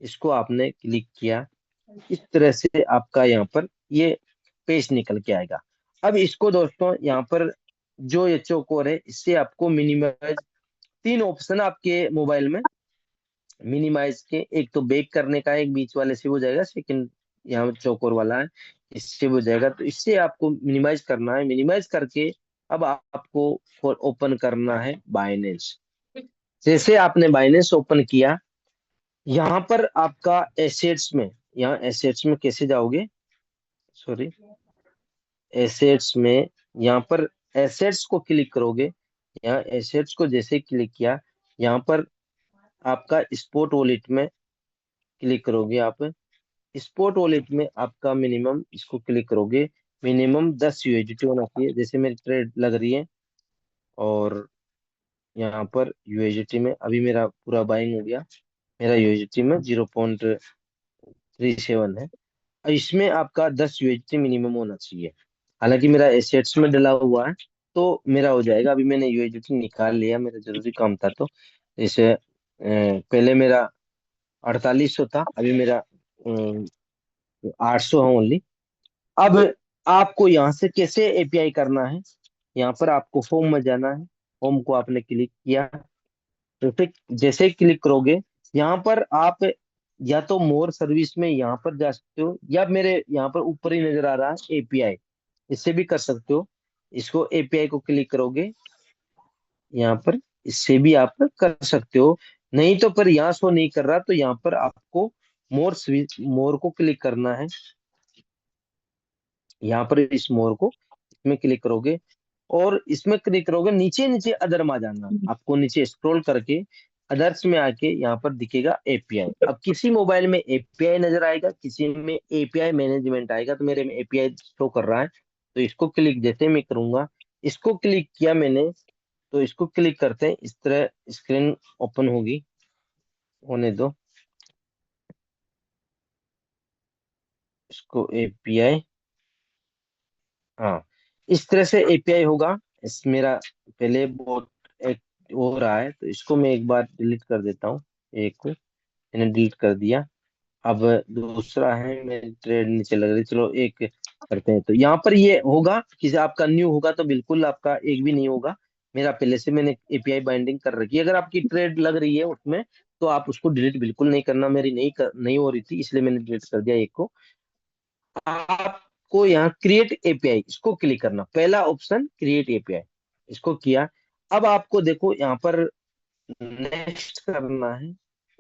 इसको आपने क्लिक किया, इस तरह से आपका यहाँ पर ये पेज निकल के आएगा। अब इसको दोस्तों यहाँ पर जो ये चौकोर है, इससे आपको मिनिमाइज, तीन ऑप्शन आपके मोबाइल में मिनिमाइज के, एक तो बैक करने का है, एक बीच वाले से हो जाएगा, सेकंड यहाँ चौकोर वाला है, इससे हो जाएगा। तो इससे आपको मिनिमाइज करना है, मिनिमाइज करके अब आपको ओपन करना है बाइनेंस। जैसे आपने बाइनेंस ओपन किया, यहाँ पर आपका एसेट्स में, यहाँ एसेट्स में कैसे जाओगे, सॉरी, एसेट्स में यहाँ पर एसेट्स को क्लिक करोगे। यहाँ एसेट्स को जैसे क्लिक किया, यहाँ पर आपका स्पॉट वॉलेट में क्लिक करोगे आप। स्पॉट वॉलेट में आपका मिनिमम, इसको क्लिक करोगे, मिनिमम 10 USDT होना चाहिए। जैसे मेरी ट्रेड लग रही है, और यहाँ पर यूएसडीटी में अभी मेरा पूरा बाइंग हो गया, मेरा यूएसडीटी में 0.37 है। और इसमें आपका 10 USDT मिनिमम होना चाहिए। हालांकि मेरा एसेट्स में डला हुआ है, तो मेरा हो जाएगा। अभी मैंने यूएसडीटी निकाल लिया, मेरा जरूरी काम था, तो जैसे पहले मेरा 4800 था, अभी मेरा 800 है ओनली। अब आपको यहाँ से कैसे एपीआई करना है, यहाँ पर आपको होम में जाना है। होम को आपने क्लिक किया, जैसे जैसे क्लिक करोगे, यहाँ पर आप या तो मोर सर्विस में यहाँ पर जा सकते हो, या मेरे यहाँ पर ऊपर ही नजर आ रहा है एपीआई, इससे भी कर सकते हो। इसको एपीआई को क्लिक करोगे यहाँ पर, इससे भी आप कर सकते हो। नहीं तो पर यहाँ शो नहीं कर रहा, तो यहाँ पर आपको मोर स्विच, मोर को क्लिक करना है। यहाँ पर इस मोर को, इसमें क्लिक करोगे, और इसमें क्लिक करोगे, नीचे नीचे अदर में आ जाना, आपको नीचे स्क्रॉल करके अदर्स में आके यहाँ पर दिखेगा एपीआई। अब किसी मोबाइल में एपीआई नजर आएगा, किसी में एपीआई मैनेजमेंट आएगा, तो मेरे में एपीआई शो कर रहा है। तो इसको क्लिक जैसे मैं करूंगा, इसको क्लिक किया मैंने, तो इसको क्लिक करते हैं, इस तरह स्क्रीन ओपन होगी, होने दो इसको एपीआई। हाँ, इस तरह से एपीआई होगा। इस मेरा पहले बहुत एक हो रहा है, तो इसको मैं एक बार डिलीट कर देता हूँ। एक को मैंने डिलीट कर दिया। अब दूसरा है, मेरी ट्रेड नीचे लग रही, चलो एक करते हैं। तो यहाँ पर ये होगा, किसी आपका न्यू होगा तो बिल्कुल आपका एक भी नहीं होगा। मेरा पहले से मैंने एपीआई बाइंडिंग कर रखी है। अगर आपकी ट्रेड लग रही है उसमें, तो आप उसको डिलीट बिल्कुल नहीं करना। मेरी नहीं हो रही थी, इसलिए मैंने डिलीट कर दिया एक को। आपको यहाँ क्रिएट एपीआई, इसको क्लिक करना, पहला ऑप्शन क्रिएट एपीआई, इसको किया। अब आपको देखो यहाँ पर नेक्स्ट करना है,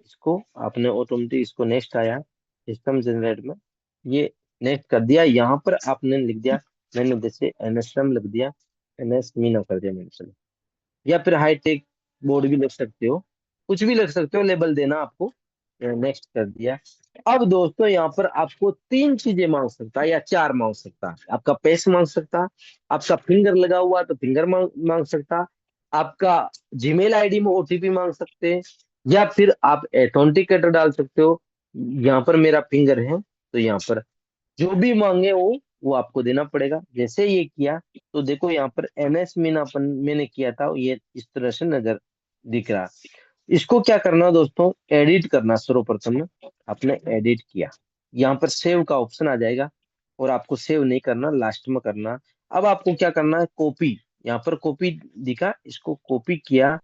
इसको आपने ऑटोमेटिक, इसको नेक्स्ट आया सिस्टम जनरेट में, ये नेक्स्ट कर दिया। यहाँ पर आपने लिख दिया, मैंने जैसे एनएसएम लिख दिया, एनएस मीना कर दिया मैंने, चलो। या फिर हाईटेक बोर्ड भी लिख सकते हो, कुछ भी लिख सकते हो, लेबल देना आपको। नेक्स्ट कर दिया। अब दोस्तों यहाँ पर आपको तीन चीजें मांग सकता है, या चार मांग सकता है। आपका पेस मांग सकता है, आपका फिंगर लगा हुआ है तो फिंगर मांग सकता, आपका जीमेल आईडी में ओटीपी मांग सकते हैं, या फिर आप ऑथेंटिकेटर डाल सकते हो। यहाँ पर मेरा फिंगर है, तो यहाँ पर जो भी मांगे वो आपको देना पड़ेगा। जैसे ये किया, तो देखो यहाँ पर एनएस मीना अपन मैंने किया था, ये इस तरह से नजर दिख रहा। इसको क्या करना दोस्तों, एडिट करना। सर्वप्रथम में आपने एडिट किया, यहाँ पर सेव का ऑप्शन आ जाएगा, और आपको सेव नहीं करना, लास्ट में करना। अब आपको क्या करना है, कॉपी, यहाँ पर कॉपी दिखा, इसको कॉपी किया,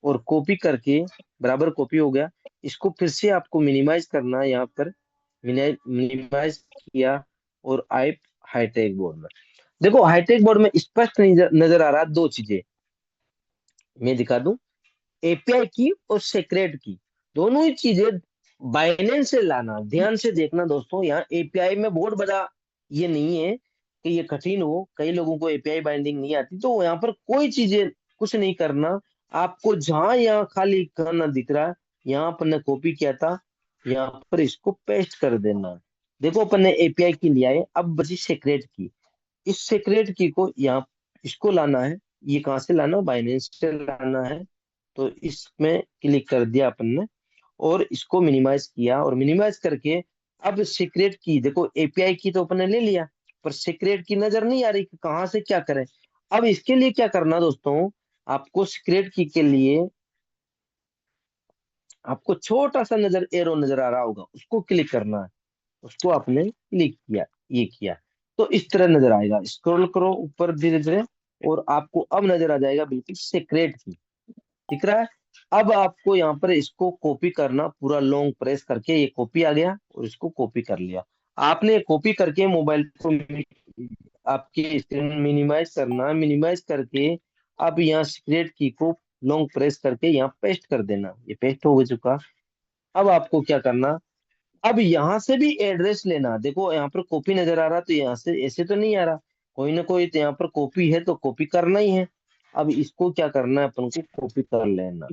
और कॉपी करके बराबर कॉपी हो गया। इसको फिर से आपको मिनिमाइज करना है, यहाँ पर मिनिमाइज किया, और आई हाईटेक बोर्ड में, देखो हाईटेक बोर्ड में स्पष्ट नजर आ रहा है दो चीजें, मैं दिखा दूं, एपीआई की और सेक्रेट की, दोनों ही चीजें बाइनेंस से लाना। ध्यान से देखना दोस्तों, यहाँ एपीआई में बहुत बड़ा ये नहीं है कि ये कठिन हो, कई लोगों को एपीआई बाइंडिंग नहीं आती, तो यहाँ पर कोई चीजें कुछ नहीं करना। आपको जहां यहाँ खाली करना दिख रहा है, यहाँ पर ने कॉपी किया था, यहाँ पर इसको पेस्ट कर देना। देखो अपन ने एपीआई की लिया है, अब बची सेक्रेट की। इस सीक्रेट की को यहाँ, इसको लाना है। ये कहाँ से लाना, बाइनेंस से लाना है। तो इसमें क्लिक कर दिया अपन ने, और इसको मिनिमाइज किया, और मिनिमाइज करके अब सीक्रेट की, देखो एपीआई की तो अपन ने ले लिया, पर सीक्रेट की नजर नहीं आ रही कि कहाँ से क्या करें। अब इसके लिए क्या करना दोस्तों, आपको सीक्रेट की के लिए आपको छोटा सा नजर एरो नजर आ रहा होगा, उसको क्लिक करना है। उसको आपने क्लिक किया, ये किया, तो इस तरह नजर आएगा। स्क्रॉल करो ऊपर धीरे धीरे, और आपको अब नजर आ जाएगा बिल्कुल सीक्रेट की, दिख रहा है। अब आपको यहाँ पर इसको कॉपी करना, पूरा लॉन्ग प्रेस करके ये कॉपी आ गया, और इसको कॉपी कर लिया। आपने कॉपी करके मोबाइल को आपकी स्क्रीन मिनिमाइज करना, मिनिमाइज करके अब यहाँ सीक्रेट की को लॉन्ग प्रेस करके यहाँ पेस्ट कर देना। ये पेस्ट हो चुका। अब आपको क्या करना, अब यहाँ से भी एड्रेस लेना। देखो यहाँ पर कॉपी नजर आ रहा, तो यहाँ से ऐसे तो नहीं आ रहा, कोई ना कोई तो यहाँ पर कॉपी है, तो कॉपी करना ही है। अब इसको क्या करना है, अपन को कॉपी कर लेना।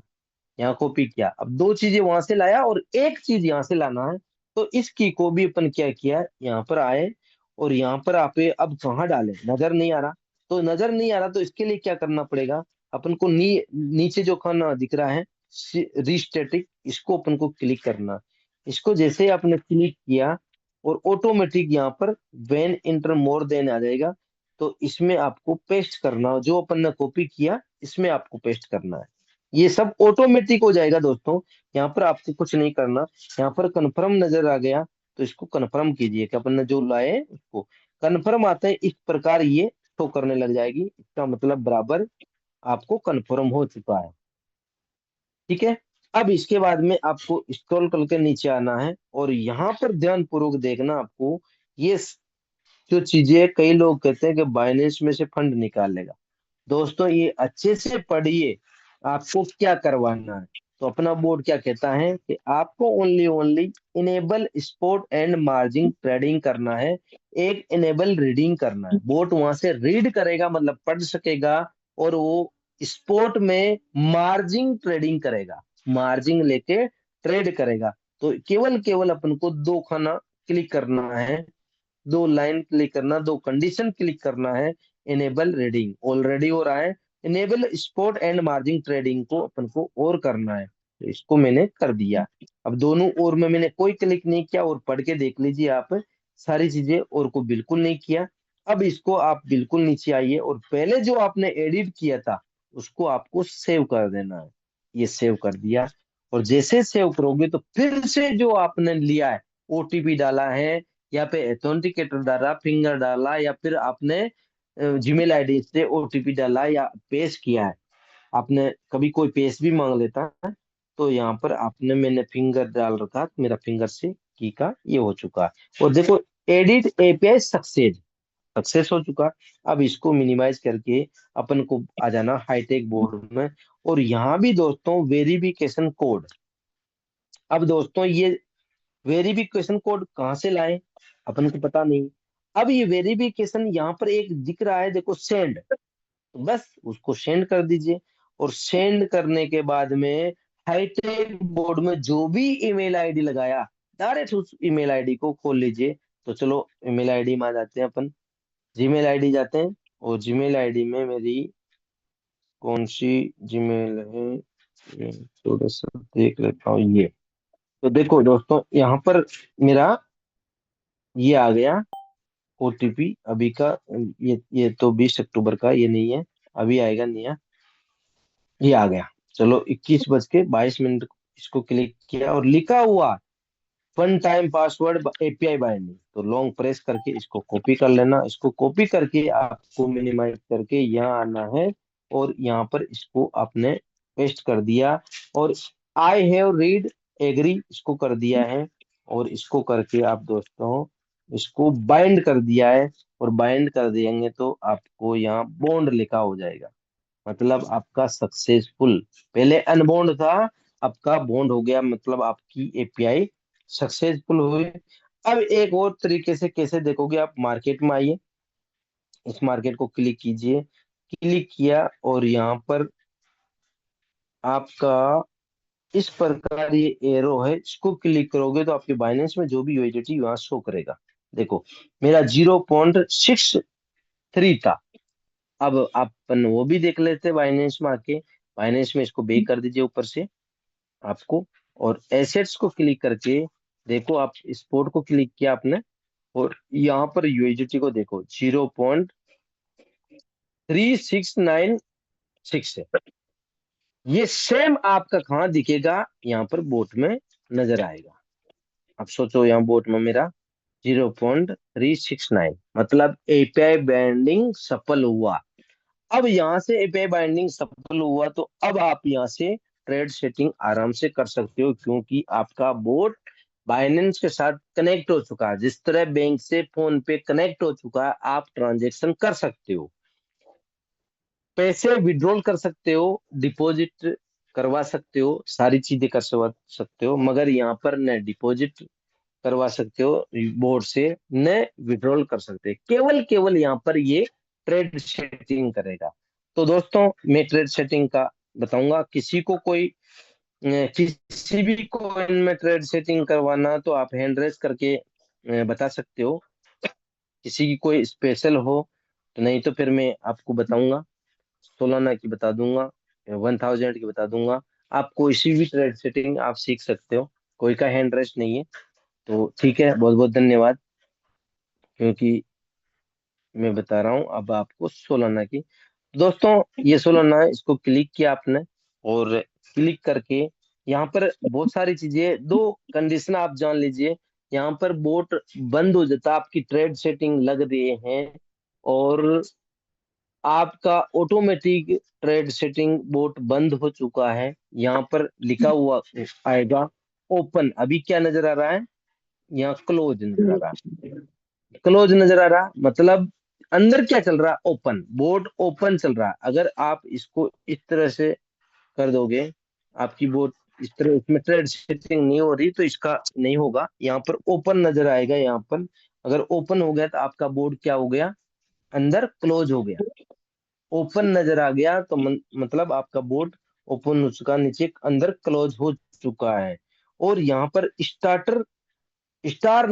यहाँ कॉपी किया, अब दो चीजें वहां से लाया और एक चीज यहाँ से लाना है। तो इस की को भी अपन क्या किया, यहाँ पर आए, और यहाँ पर आप अब कहाँ डाले, नजर नहीं आ रहा। तो नजर नहीं आ रहा, तो इसके लिए क्या करना पड़ेगा, अपन को नीचे जो खाना दिख रहा है रिस्टेटिक, इसको अपन को क्लिक करना। इसको जैसे ही आपने क्लिक किया, और ऑटोमेटिक यहाँ पर वेन इंटर मोर देन आ जाएगा। तो इसमें आपको पेस्ट करना, जो अपन ने कॉपी किया इसमें आपको पेस्ट करना है। ये सब ऑटोमेटिक हो जाएगा दोस्तों, यहाँ पर आपको कुछ नहीं करना। यहाँ पर कन्फर्म नजर आ गया, तो इसको कन्फर्म कीजिए कि अपन ने जो लाए उसको कन्फर्म आता है, इस प्रकार ये शो करने लग जाएगी। इसका मतलब बराबर आपको कन्फर्म हो चुका है। ठीक है। अब इसके बाद में आपको स्क्रॉल करके नीचे आना है, और यहाँ पर ध्यान पूर्वक देखना आपको। ये जो चीजें, कई लोग कहते हैं कि बाइनेंस में से फंड निकाल लेगा। दोस्तों ये अच्छे से पढ़िए, आपको क्या करवाना है। तो अपना बोर्ड क्या कहता है कि आपको only only enable spot and margin trading करना है। एक इनेबल रीडिंग करना है, बोट वहां से रीड करेगा, मतलब पढ़ सकेगा। और वो स्पॉट में मार्जिन ट्रेडिंग करेगा, मार्जिन लेके ट्रेड करेगा। तो केवल केवल अपन को दो खाना क्लिक करना है, दो लाइन क्लिक करना, दो कंडीशन क्लिक करना है। इनेबल रीडिंग ऑलरेडी हो रहा है, enable spot and margin trading को अपन को और करना है। तो इसको मैंने कर दिया। अब दोनों और में मैंने कोई क्लिक नहीं किया, और पढ़ के देख लीजिए आप सारी चीजें, और को बिल्कुल नहीं किया। अब इसको आप बिल्कुल नीचे आइए, और पहले जो आपने एडिट किया था उसको आपको सेव कर देना है। ये सेव कर दिया, और जैसे सेव करोगे तो फिर से जो आपने लिया है, ओटीपी डाला है, या पे ऑथेंटिकेटर डाला, फिंगर डाला, या फिर आपने जीमेल आईडी से ओटीपी डाला या पेश किया है। आपने कभी कोई पेश भी मांग लेता है, तो यहाँ पर आपने, मैंने फिंगर डाल रखा, मेरा फिंगर से की का ये हो चुका है। और देखो एडिट एपीआई सक्सेस, सक्सेस हो चुका। अब इसको मिनिमाइज करके अपन को आ जाना हाईटेक बोर्ड में। और यहाँ भी दोस्तों वेरिफिकेशन कोड। अब दोस्तों ये वेरिफिकेशन कोड कहाँ से लाएं, अपन को पता नहीं। अब ये वेरिफिकेशन यहाँ पर एक दिख रहा है, देखो सेंड, तो बस उसको सेंड कर दीजिए। और सेंड करने के बाद में हाईटेक बोर्ड में जो भी ईमेल आईडी लगाया, डायरेक्ट उस ईमेल आईडी को खोल लीजिए। तो चलो ईमेल आईडी में आ जाते हैं अपन, जीमेल आईडी जाते हैं, और जीमेल आईडी में मेरी कौन सी जीमेल है, ये थोड़ा सा देख लेता हूँ। ये तो देखो दोस्तों यहाँ पर मेरा ये आ गया ओटीपी अभी का। ये तो 20 अक्टूबर का, ये नहीं है, अभी आएगा नया। ये आ गया। चलो 21:22, इसको क्लिक किया, और लिखा हुआ one time password API binding, तो लॉन्ग प्रेस करके इसको कॉपी कर लेना। इसको कॉपी करके आपको मिनिमाइज करके यहाँ आना है, और यहाँ पर इसको आपने पेस्ट कर दिया। और आई हैव रीड एग्री इसको कर दिया है, और इसको करके आप दोस्तों इसको बाइंड कर दिया है। और बाइंड कर देंगे तो आपको यहाँ बॉन्ड लिखा हो जाएगा, मतलब आपका सक्सेसफुल। पहले अनबॉन्ड था, आपका बॉन्ड हो गया, मतलब आपकी एपीआई सक्सेसफुल हुई। अब एक और तरीके से कैसे देखोगे, आप मार्केट में आइए, इस मार्केट को क्लिक कीजिए। क्लिक किया, और यहाँ पर आपका इस प्रकार ये एरो है, इसको क्लिक करोगे तो आपके बाइनेंस में जो भी यूएसडीटी वहां शो करेगा। देखो मेरा 0.63 था। अब अपन वो भी देख लेते हैं बाइनेंस में आके। बाइनेंस में इसको बे कर दीजिए ऊपर से आपको, और एसेट्स को क्लिक करके देखो, आप स्पोर्ट को क्लिक किया आपने, और यहाँ पर यूएसडीटी को देखो 0.3696 है। ये सेम आपका कहाँ दिखेगा, यहाँ पर बोट में नजर आएगा। अब सोचो यहाँ बोट में मेरा 0.369, मतलब एपीआई बाइंडिंग सफल हुआ। अब यहाँ से एपीआई बाइंडिंग सफल हुआ तो अब आप यहाँ से ट्रेड सेटिंग आराम से कर सकते हो, क्योंकि आपका बोट बाइनेंस के साथ कनेक्ट हो चुका है। जिस तरह बैंक से फोन पे कनेक्ट हो चुका है, आप ट्रांजेक्शन कर सकते हो, पैसे विड्रॉल कर सकते हो, डिपॉजिट करवा सकते हो, सारी चीजें कर सकते हो। मगर यहाँ पर न डिपॉजिट करवा सकते हो बोर्ड से, न विड्रॉल कर सकते, केवल केवल यहाँ पर ये ट्रेड सेटिंग करेगा। तो दोस्तों मैं ट्रेड सेटिंग का बताऊंगा, किसी को कोई किसी भी कॉइन में ट्रेड सेटिंग करवाना तो आप हैंड रेस करके बता सकते हो। किसी की कोई स्पेशल हो तो, नहीं तो फिर मैं आपको बताऊंगा, सोलाना की बता दूंगा, 1000 की बता दूंगा। आप कोई सी भी ट्रेड सेटिंग आप सीख सकते हो, कोई का हैंड रेस नहीं है। तो ठीक है, बहुत बहुत धन्यवाद, क्योंकि मैं बता रहा हूँ अब आपको सोलाना की। दोस्तों ये सोलाना है, इसको क्लिक किया आपने, और क्लिक करके यहाँ पर बहुत सारी चीजें, दो कंडीशन आप जान लीजिए। यहाँ पर बोट बंद हो जाता, आपकी ट्रेड सेटिंग लग रही है, और आपका ऑटोमेटिक ट्रेड सेटिंग बोट बंद हो चुका है। यहाँ पर लिखा हुआ आएगा ओपन, अभी क्या नजर आ रहा है, यहाँ क्लोज नजर आ रहा है। क्लोज नजर आ रहा मतलब अंदर क्या चल रहा है, ओपन, बोर्ड ओपन चल रहा है। अगर आप इसको इस तरह से कर दोगे, आपकी बोर्ड इस तरह, इसमें ट्रेड सेटिंग नहीं हो रही तो इसका नहीं होगा, यहाँ पर ओपन नजर आएगा। यहाँ पर अगर ओपन हो गया तो आपका बोर्ड क्या हो गया, अंदर क्लोज हो गया। ओपन नजर आ गया तो मतलब आपका बोर्ड ओपन हो चुका, नीचे अंदर क्लोज हो चुका है। और यहाँ पर स्टार्टर स्टार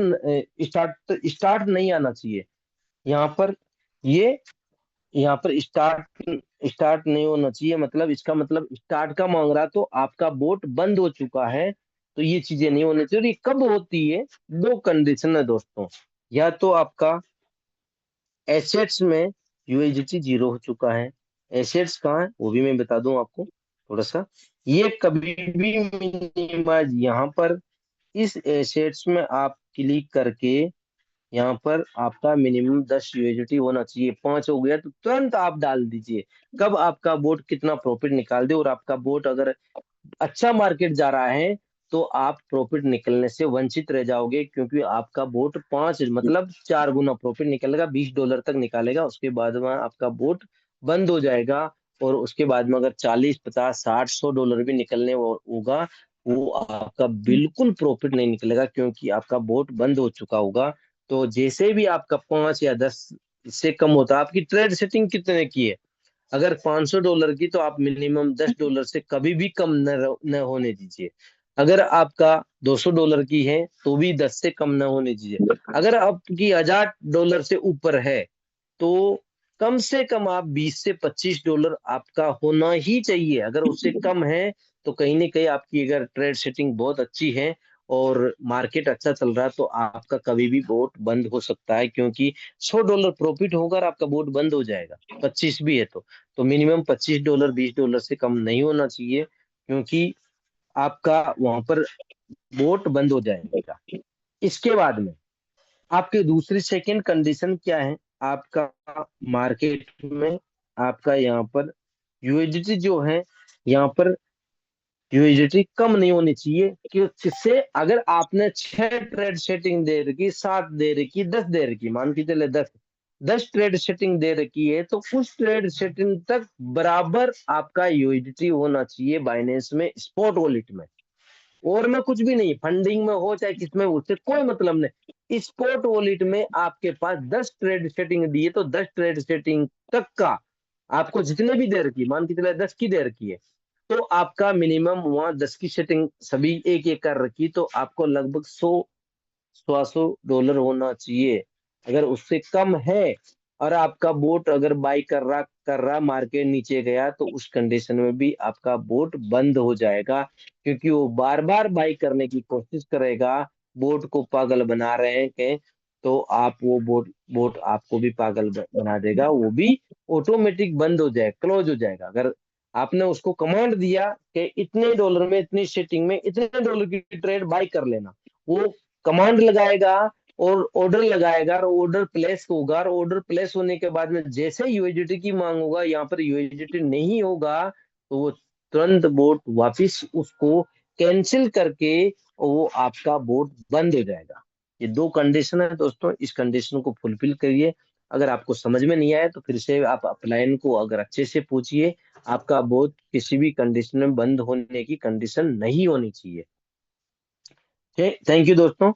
स्टार्ट नहीं आना चाहिए यहाँ पर, ये यहाँ पर स्टार्ट स्टार्ट नहीं होना चाहिए, मतलब इसका मतलब स्टार्ट का मांग रहा, तो आपका बोट बंद हो चुका है। तो ये चीजें नहीं होनी चाहिए। और ये कब होती है, दो कंडीशन है दोस्तों, या तो आपका एसेट्स में यूएसडीटी जीरो हो चुका है। एसेट्स कहाँ है वो भी मैं बता दूं आपको थोड़ा सा। ये कभी भी मिनिमाइज, यहाँ पर इस एसेट्स में आप क्लिक करके, यहाँ पर आपका मिनिमम 10 यूएसडीटी होना चाहिए। 5 हो गया तो तुरंत आप डाल दीजिए, कब आपका बोट कितना प्रॉफिट निकाल दे। और आपका बोट अगर अच्छा मार्केट जा रहा है तो आप प्रॉफिट निकलने से वंचित रह जाओगे, क्योंकि आपका बोट 5 मतलब 4 गुना प्रॉफिट निकलेगा, $20 तक निकालेगा। उसके बाद में आपका बोट बंद हो जाएगा। और उसके बाद में अगर 40, 50, 60, $100 भी निकलने होगा, वो आपका बिल्कुल प्रॉफिट नहीं निकलेगा, क्योंकि आपका बोट बंद हो चुका होगा। तो जैसे भी आपका 5 या 10 इससे कम होता है, आपकी ट्रेड सेटिंग कितने की है, अगर $500 की, तो आप मिनिमम $10 से कभी भी कम न होने दीजिए। अगर आपका $200 की है तो भी 10 से कम न होने दीजिए। अगर आपकी $1000 से ऊपर है तो कम से कम आप $20 से $25 आपका होना ही चाहिए। अगर उससे कम है तो कहीं ना कहीं आपकी अगर ट्रेड सेटिंग बहुत अच्छी है और मार्केट अच्छा चल रहा है, तो आपका कभी भी बोट बंद हो सकता है, क्योंकि $100 प्रॉफिट होगा और आपका बोट बंद हो जाएगा, 25 भी है तो मिनिमम $25, $20 से कम नहीं होना चाहिए, क्योंकि आपका वहां पर बोट बंद हो जाएगा। इसके बाद में आपकी दूसरी सेकंड कंडीशन क्या है, आपका मार्केट में आपका यहाँ पर यूएसडीटी जो है, यहाँ पर यूएसडीटी कम नहीं होनी चाहिए। कि किससे, अगर आपने 6 ट्रेड सेटिंग दे रखी, 7 दे रखी, 10 दे रखी, मान के चले 10 ट्रेड सेटिंग दे रखी है, तो उस ट्रेड सेटिंग तक बराबर आपका यूएसडीटी होना चाहिए बाइनेंस में, स्पॉट वॉलेट में। और में कुछ भी नहीं, फंडिंग में हो चाहे किसमें हो, उससे कोई मतलब नहीं। स्पॉट वॉलेट में आपके पास 10 ट्रेड सेटिंग दी है, तो 10 ट्रेड सेटिंग तक का आपको जितने भी दे रखी है, मान के चले 10 की दे रखी है, तो आपका मिनिमम वहां 10 की सेटिंग सभी एक एक कर रखी, तो आपको लगभग 100 $100 होना चाहिए। अगर उससे कम है और आपका बोट अगर बाई कर रहा मार्केट नीचे गया, तो उस कंडीशन में भी आपका बोट बंद हो जाएगा, क्योंकि वो बार बार बाई करने की कोशिश करेगा, बोट को पागल बना रहे हैं के, तो आप वो बोट बोट आपको भी पागल बना देगा, वो भी ऑटोमेटिक बंद हो जाएगा, क्लोज हो जाएगा। अगर आपने उसको कमांड दिया कि इतने डॉलर में, इतनी सेटिंग में, इतने डॉलर की ट्रेड बाय कर लेना। वो कमांड लगाएगा और ऑर्डर लगाएगा और ऑर्डर प्लेस होगा, और ऑर्डर प्लेस होने के बाद में जैसे यूएसडीटी की मांग होगा, यहाँ पर यूएसडीटी नहीं होगा, तो वो तुरंत बोट वापिस उसको कैंसिल करके वो आपका बोट बंद हो जाएगा। ये दो कंडीशन है दोस्तों, इस कंडीशन को फुलफिल करिए। अगर आपको समझ में नहीं आया तो फिर से आप अपलाइन को अगर अच्छे से पूछिए। आपका बोट किसी भी कंडीशन में बंद होने की कंडीशन नहीं होनी चाहिए। थैंक यू दोस्तों,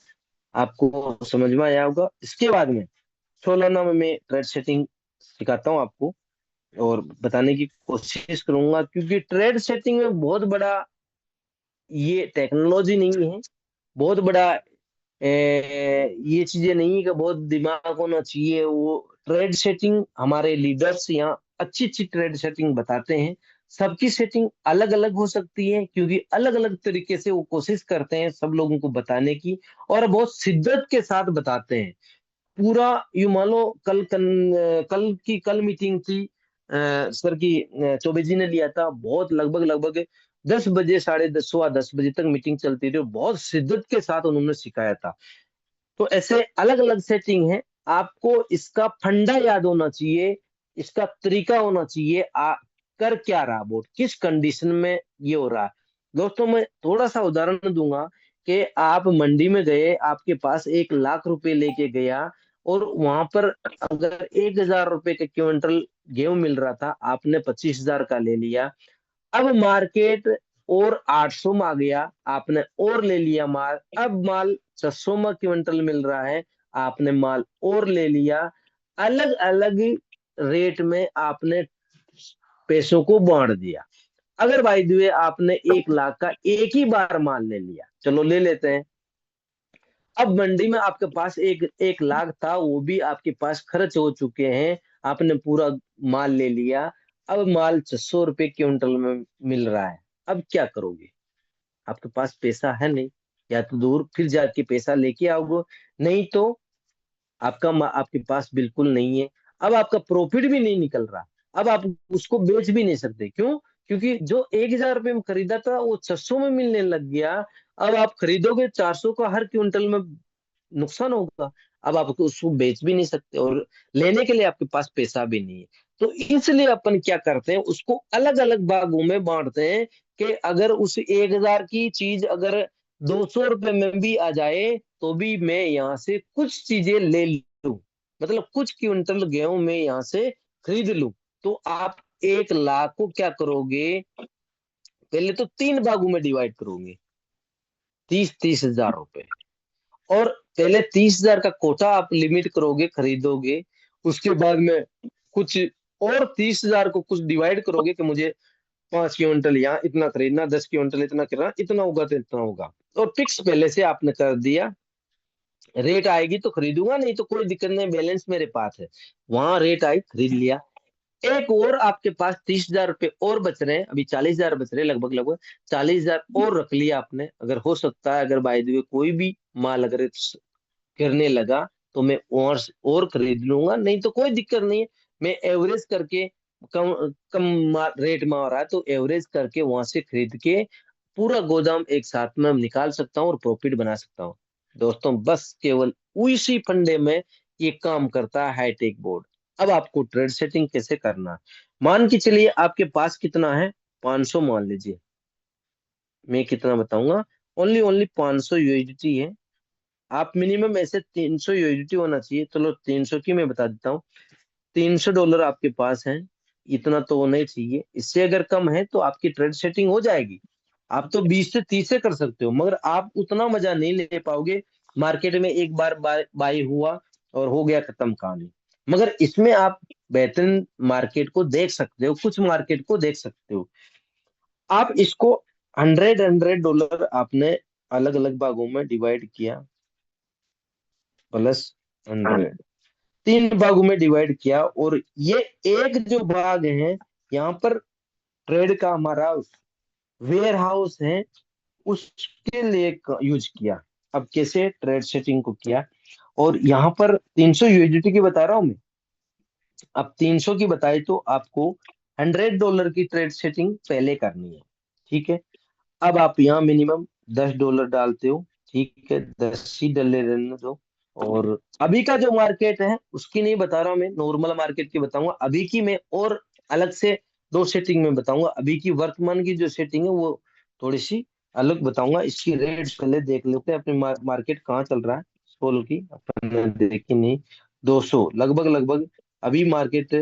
आपको समझ में आया होगा। इसके बाद में सोलाना में मैं ट्रेड सेटिंग सिखाता हूँ आपको और बताने की कोशिश करूंगा, क्योंकि ट्रेड सेटिंग में बहुत बड़ा ये टेक्नोलॉजी नहीं है, बहुत बड़ा ये चीजें नहीं है कि बहुत दिमाग होना चाहिए। वो ट्रेड सेटिंग हमारे लीडर्स यहाँ अच्छी अच्छी ट्रेड सेटिंग बताते हैं। सबकी सेटिंग अलग अलग हो सकती है, क्योंकि अलग अलग तरीके से वो कोशिश करते हैं सब लोगों को बताने की, और बहुत शिद्दत के साथ बताते हैं। पूरा यूं मान लो, कल मीटिंग थी सर की, चौबे जी ने लिया था। बहुत लगभग लगभग 10 बजे, 10:30, 10 बजे तक मीटिंग चलती थी, और बहुत शिद्दत के साथ उन्होंने सिखाया था। तो ऐसे अलग अलग सेटिंग है। आपको इसका फंडा याद होना चाहिए, इसका तरीका होना चाहिए, कर क्या रहा बोर्ड, किस कंडीशन में ये हो रहा है। दोस्तों मैं थोड़ा सा उदाहरण दूंगा कि आप मंडी में गए, आपके पास 1 लाख रुपए लेके गया, और वहां पर अगर 1,000 रुपए के क्विंटल गेहूं मिल रहा था, आपने 25,000 का ले लिया। अब मार्केट और 800 में आ गया, आपने और ले लिया माल। अब माल 600 में क्विंटल मिल रहा है, आपने माल और ले लिया। अलग अलग रेट में आपने पैसों को बांट दिया। अगर भाई दुए आपने 1 लाख का एक ही बार माल ले लिया, चलो ले लेते हैं। अब मंडी में आपके पास एक 1 लाख था, वो भी आपके पास खर्च हो चुके हैं, आपने पूरा माल ले लिया। अब माल 600 रुपए क्विंटल में मिल रहा है। अब क्या करोगे? आपके पास पैसा है नहीं, या तो दूर फिर जाके पैसा लेके आओगे, नहीं तो आपके पास बिल्कुल नहीं है। अब आपका प्रॉफिट भी नहीं निकल रहा। अब आप उसको बेच भी नहीं सकते, क्यों? क्योंकि जो 1,000 रुपये में खरीदा था वो 600 में मिलने लग गया। अब आप खरीदोगे 400 का हर क्विंटल में, नुकसान होगा। अब आप उसको बेच भी नहीं सकते, और लेने के लिए आपके पास पैसा भी नहीं है। तो इसलिए अपन क्या करते हैं, उसको अलग अलग भागों में बांटते हैं, कि अगर उस 1,000 की चीज अगर 200 रुपये में भी आ जाए, तो भी मैं यहाँ से कुछ चीजें ले लूं, मतलब कुछ क्विंटल गेहूं में यहाँ से खरीद लूं। तो आप 1 लाख को क्या करोगे, पहले तो 3 भागों में डिवाइड करोगे, 30-30 हजार रुपए। और पहले 30,000 का कोटा आप लिमिट करोगे, खरीदोगे। उसके बाद में कुछ और 30,000 को कुछ डिवाइड करोगे कि मुझे 5 क्विंटल यहाँ इतना खरीदना, 10 क्विंटल इतना खरीदना, इतना होगा तो इतना होगा। और फिक्स पहले से आपने कर दिया, रेट आएगी तो खरीदूंगा, नहीं तो कोई दिक्कत नहीं, बैलेंस मेरे पास है। वहां रेट आई, खरीद लिया। एक और आपके पास 30,000 रुपये और बच रहे हैं, अभी 40,000 बच रहे हैं, लगभग लगभग 40,000 और रख लिया आपने। अगर हो सकता है, अगर बाय द वे कोई भी माल अगर गिरने लगा, तो मैं और खरीद लूंगा, नहीं तो कोई दिक्कत नहीं है। मैं एवरेज करके, कम कम रेट में आ रहा है तो एवरेज करके वहां से खरीद के पूरा गोदाम एक साथ में निकाल सकता हूँ और प्रॉफिट बना सकता हूँ। दोस्तों बस केवल उसी फंडे में ये काम करता है हाईटेक बोर्ड। अब आपको ट्रेड सेटिंग कैसे करना है, मान के चलिए आपके पास कितना है, 500 मान लीजिए। मैं कितना बताऊंगा, ओनली ओनली 500 यूएसडी है। आप मिनिमम ऐसे 300 यूएसडी होना चाहिए, चलो 300 की मैं बता देता हूँ। $300 आपके पास है, इतना तो होना ही चाहिए। इससे अगर कम है तो आपकी ट्रेड सेटिंग हो जाएगी। आप तो 20 से 30 से कर सकते हो, मगर आप उतना मजा नहीं ले पाओगे। मार्केट में एक बार बाई हुआ और हो गया, खत्म कहानी। मगर इसमें आप बेहतरीन मार्केट को देख सकते हो, कुछ मार्केट को देख सकते हो। आप इसको 100 आपने अलग अलग भागों में डिवाइड किया, +100 3 भागों में डिवाइड किया, और ये एक जो भाग है, यहाँ पर ट्रेड का हमारा वेयर हाउस है, उसके लिए यूज किया। अब कैसे ट्रेड सेटिंग को किया, और यहाँ पर 300 यूएसडीटी की बता रहा हूं मैं। अब 300 की बताई तो आपको $100 की ट्रेड सेटिंग पहले करनी है। ठीक है। अब आप यहाँ मिनिमम $10 डालते हो। ठीक है, 10 ही डले रहने दो। और अभी का जो मार्केट है उसकी नहीं बता रहा हूं मैं, नॉर्मल मार्केट की बताऊंगा अभी की मैं। और अलग से दो सेटिंग में बताऊंगा। अभी की वर्तमान की जो सेटिंग है वो थोड़ी सी अलग बताऊंगा। इसकी रेट्स पहले देख लेते हैं, अपने मार्केट कहाँ चल रहा है। सोल की अपन ने देखी नहीं। 200 लगभग लगभग अभी मार्केट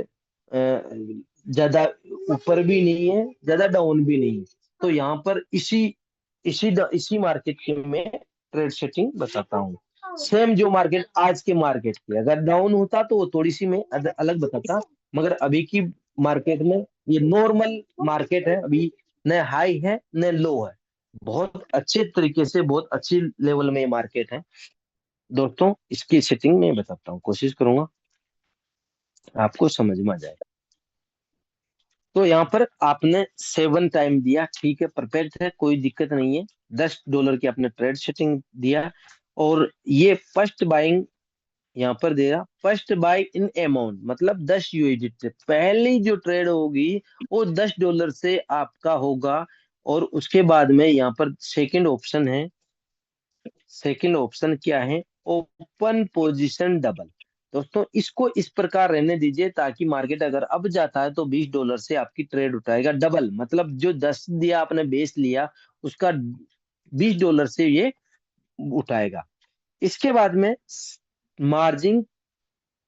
ज्यादा ऊपर भी नहीं है, ज्यादा डाउन भी नहीं है। तो यहाँ पर इसी मार्केट के मैं ट्रेड सेटिंग बताता हूँ। सेम जो मार्केट आज के मार्केट की, अगर डाउन होता तो वो थोड़ी सी मैं अलग बताता। मगर अभी की मार्केट में ये नॉर्मल मार्केट है अभी, न हाई है न लो है। बहुत अच्छे तरीके से, बहुत अच्छी लेवल में ये मार्केट है दोस्तों। इसकी सेटिंग मैं बताता हूँ, कोशिश करूंगा आपको समझ में आ जाए। तो यहाँ पर आपने 7 टाइम दिया, ठीक है, परफेक्ट है, कोई दिक्कत नहीं है। $10 की आपने ट्रेड सेटिंग दिया। और ये फर्स्ट बाइंग यहाँ पर देगा, फर्स्ट बाय इन अमाउंट, मतलब 10 USD से पहली जो ट्रेड होगी वो $10 से आपका होगा। और उसके बाद में यहाँ पर सेकंड ऑप्शन है। सेकंड ऑप्शन क्या है? Open position double. दोस्तों इसको इस प्रकार रहने दीजिए ताकि मार्केट अगर अब जाता है तो $20 से आपकी ट्रेड उठाएगा डबल, मतलब जो 10 दिया आपने बेस लिया उसका $20 से ये उठाएगा। इसके बाद में मार्जिन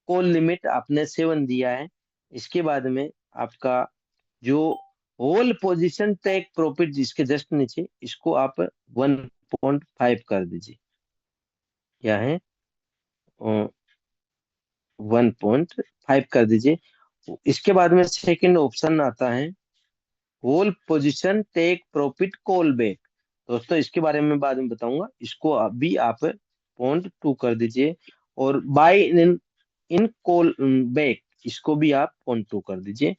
कॉल लिमिट आपने 7 दिया है। इसके बाद में आपका जो होल पोजीशन टेक प्रॉफिट जिसके जस्ट नीचे, इसको आप 1.5 कर दीजिए। क्या है? 1.5 कर दीजिए। इसके बाद में सेकंड ऑप्शन आता है whole position take profit call back. दोस्तों इसके बारे में बाद में बताऊंगा, इसको अभी आप 0.2 कर दीजिए। और बाय इन इन कॉल बैक, इसको भी आप 0.2 कर दीजिए।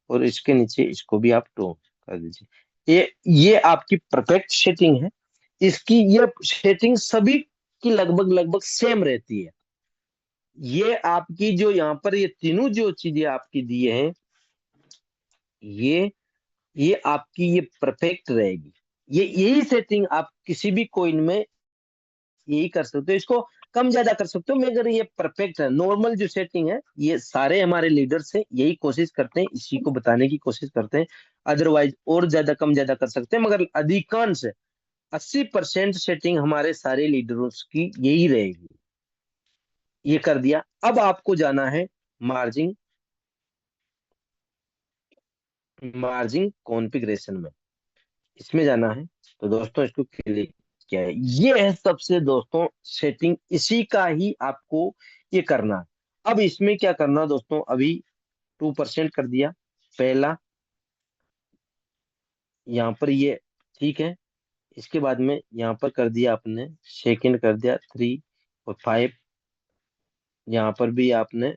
और इसके नीचे इसको भी आप 2 कर दीजिए। ये आपकी परफेक्ट सेटिंग है। इसकी ये सेटिंग सभी की लगभग लगभग सेम रहती है। ये आपकी जो यहाँ पर ये तीनों जो चीजें आपकी दी हैं, ये ये आपकी ये परफेक्ट रहेगी। ये यही सेटिंग आप किसी भी कॉइन में यही कर सकते हो। इसको कम ज्यादा कर सकते हो मगर ये परफेक्ट है। नॉर्मल जो सेटिंग है ये सारे हमारे लीडर्स हैं यही कोशिश करते हैं, इसी को बताने की कोशिश करते हैं। अदरवाइज और ज्यादा कम ज्यादा कर सकते हैं, मगर अधिकांश 80% सेटिंग हमारे सारे लीडर्स की यही रहेगी। ये कर दिया। अब आपको जाना है मार्जिन मार्जिन कॉन्फ़िगरेशन में, इसमें जाना है। तो दोस्तों इसको क्लिक किया है, ये है सबसे दोस्तों सेटिंग, इसी का ही आपको ये करना है। अब इसमें क्या करना दोस्तों, अभी 2% कर दिया पहला, यहाँ पर ये ठीक है। इसके बाद में यहाँ पर कर दिया आपने सेकंड, कर दिया 3 और 5, यहाँ पर भी आपने